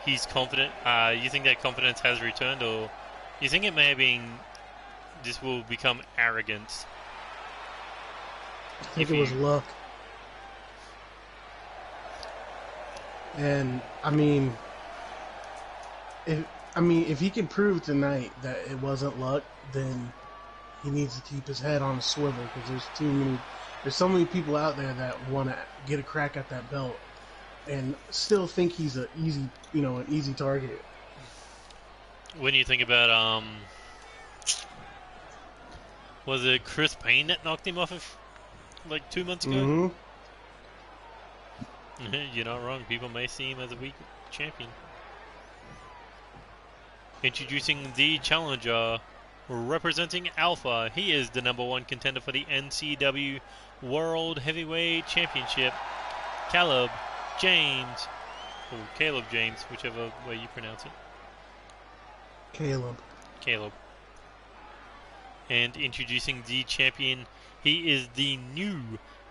he's confident? You think that confidence has returned, or you think it may have been this will become arrogance? I think it was luck. And I mean, if if he can prove tonight that it wasn't luck, then he needs to keep his head on a swivel because there's so many people out there that want to get a crack at that belt and still think he's an easy target. When you think about was it Chris Payne that knocked him off of like 2 months ago? Mm-hmm. You're not wrong. People may see him as a weak champion. Introducing the challenger, representing Alpha. He is the #1 contender for the NCW World Heavyweight Championship. Caleb James, or Caleb James, whichever way you pronounce it. Caleb. And introducing the champion, he is the new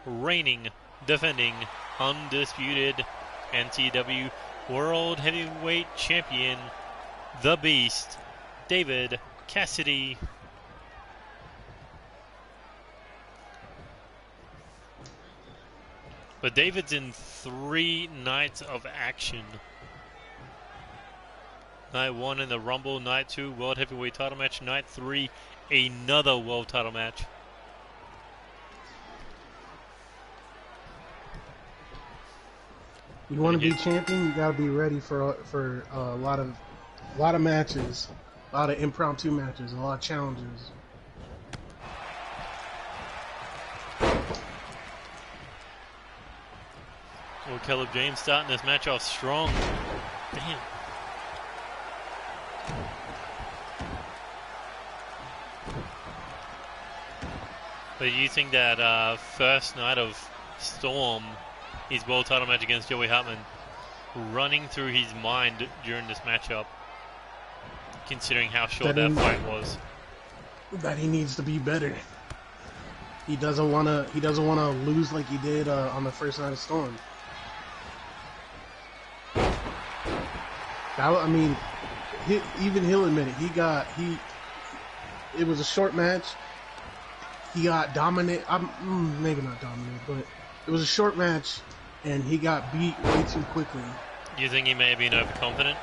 reigning, defending, undisputed NCW World Heavyweight Champion, the Beast, David Cassidy. But David's in 3 nights of action. Night 1 in the Rumble, Night 2 World Heavyweight title match, Night 3 another World title match. You want to be champion, you got to be ready for a lot of matches, a lot of impromptu matches, a lot of challenges. Well, Caleb James starting this match off strong. Damn. But you think that first night of Storm, his world title match against Joey Hartman, running through his mind during this matchup, considering how short that fight was? That he needs to be better. He doesn't want to lose like he did on the first night of Storm. Even he'll admit it. It was a short match. He got dominated. Maybe not dominated, but it was a short match, and he got beat way too quickly. Do you think he may have been overconfident?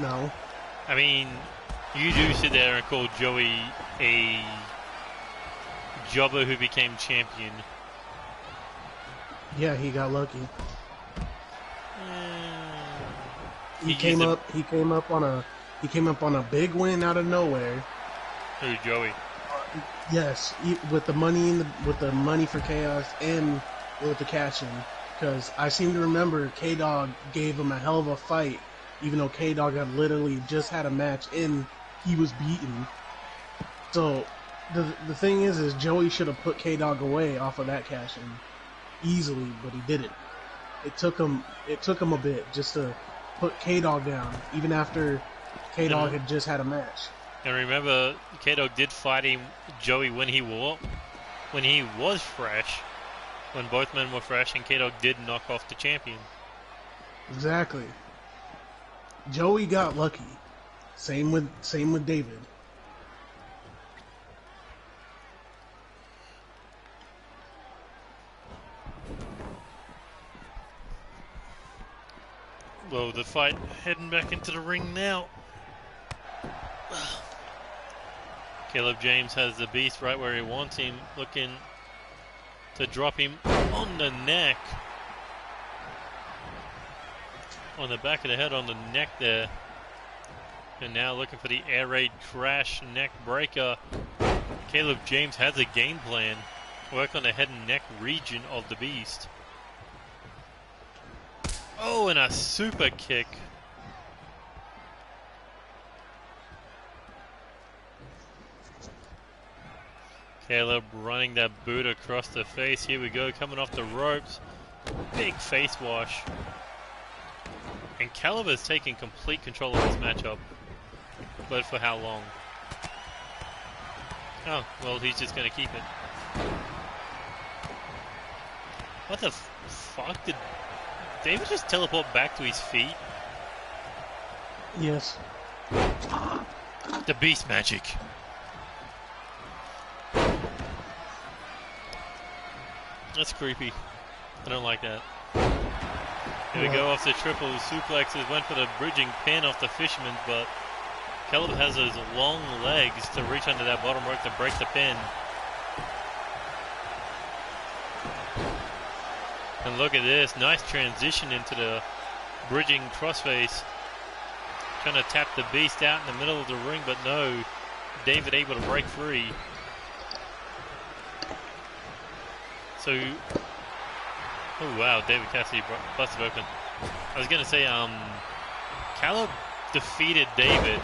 No. I mean, you do sit there and call Joey a jobber who became champion. Yeah, he got lucky. He came up on a big win out of nowhere. Who, Joey? Yes, with the money for Chaos and with the cash in, because I seem to remember K-Dog gave him a hell of a fight, even though K-Dog had literally just had a match and he was beaten. So the thing is Joey should have put K-Dog away off of that cash in easily, but he didn't. It took him a bit just to put K-Dog down, even after K-Dog had just had a match. And remember, K-Dog did fight Joey when he was fresh, when both men were fresh, and K-Dog did knock off the champion. Exactly. Joey got lucky. Same with David. Well, the fight heading back into the ring now. Caleb James has the Beast right where he wants him, looking to drop him on the neck. On the back of the head, on the neck there. And now looking for the air raid crash neck breaker. Caleb James has a game plan. Work on the head and neck region of the Beast. Oh, and a super kick. Caleb running that boot across the face. Here we go, coming off the ropes. Big face wash. And Caleb is taking complete control of this matchup. But for how long? Oh, well, he's just going to keep it. What the fuck? Did David just teleport back to his feet? Yes. The Beast magic. That's creepy. I don't like that. Here we go off the triple suplexes. Went for the bridging pin off the fisherman, but Caleb has those long legs to reach under that bottom rope to break the pin. And look at this, nice transition into the bridging crossface. Trying to tap the beast out in the middle of the ring, but no. David able to break free. So, oh wow, David Cassidy busted open. I was gonna say, Caleb defeated David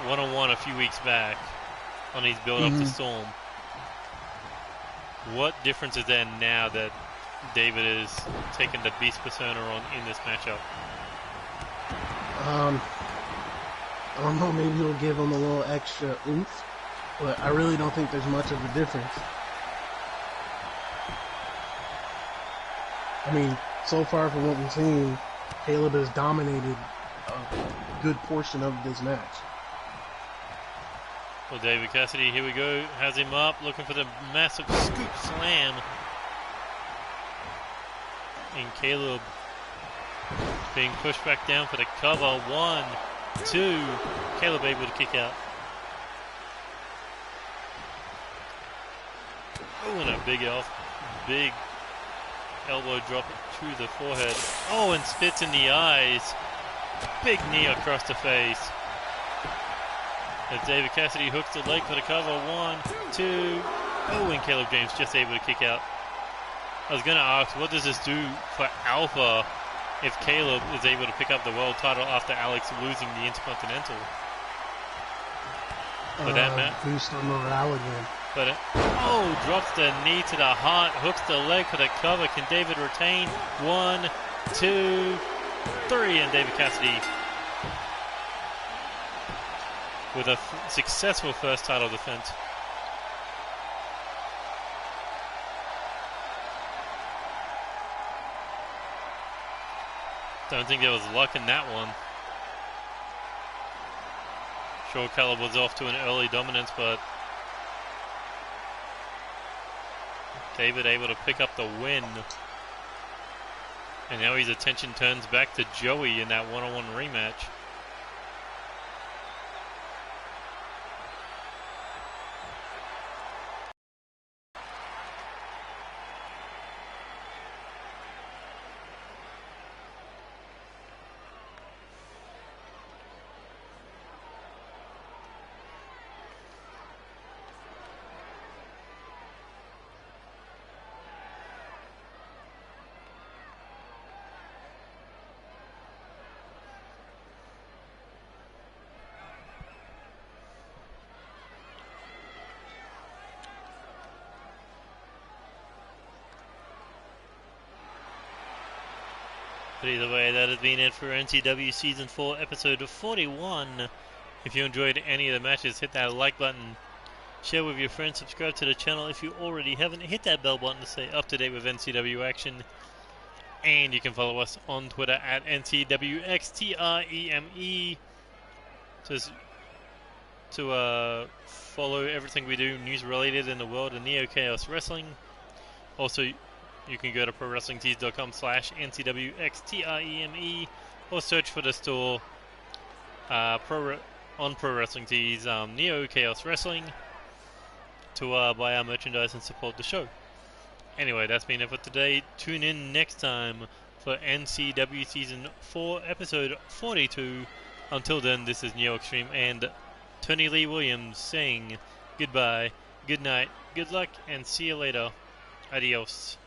one-on-one a few weeks back on his build up to Storm. What difference is there now that David is taking the beast persona on in this matchup? I don't know, maybe he'll give him a little extra oomph, but I really don't think there's much of a difference. I mean, so far from what we've seen, Caleb has dominated a good portion of this match. Well, David Cassidy, here we go, has him up, looking for the massive scoop slam. And Caleb being pushed back down for the cover. 1, 2. Caleb able to kick out. Oh, and a big elbow drop to the forehead. Oh, and spits in the eyes. Big knee across the face. As David Cassidy hooks the leg for the cover. 1, 2. Oh, and Caleb James just able to kick out. I was going to ask, what does this do for Alpha if Caleb is able to pick up the world title after Alex losing the Intercontinental? But that match, boost on morale again. But drops the knee to the heart, hooks the leg for the cover. Can David retain? 1, 2, 3, and David Cassidy with a successful first title defense. Don't think there was luck in that one. Sure, Caleb was off to an early dominance, but David able to pick up the win. And now his attention turns back to Joey in that one-on-one rematch. But either way, that has been it for NCW Season 4, Episode 41. If you enjoyed any of the matches, hit that like button, share with your friends, subscribe to the channel if you already haven't, hit that bell button to stay up to date with NCW action, and you can follow us on Twitter at NCWXTREME to follow everything we do news related in the world of Neo Chaos Wrestling. Also, you can go to ProWrestlingTees.com/NCWXTREME or search for the store on Pro Wrestling Tees, Neo Chaos Wrestling, to buy our merchandise and support the show. Anyway, that's been it for today. Tune in next time for NCW Season 4, Episode 42. Until then, this is Neo Extreme and Tony Lee Williams saying goodbye, good night, good luck, and see you later. Adios.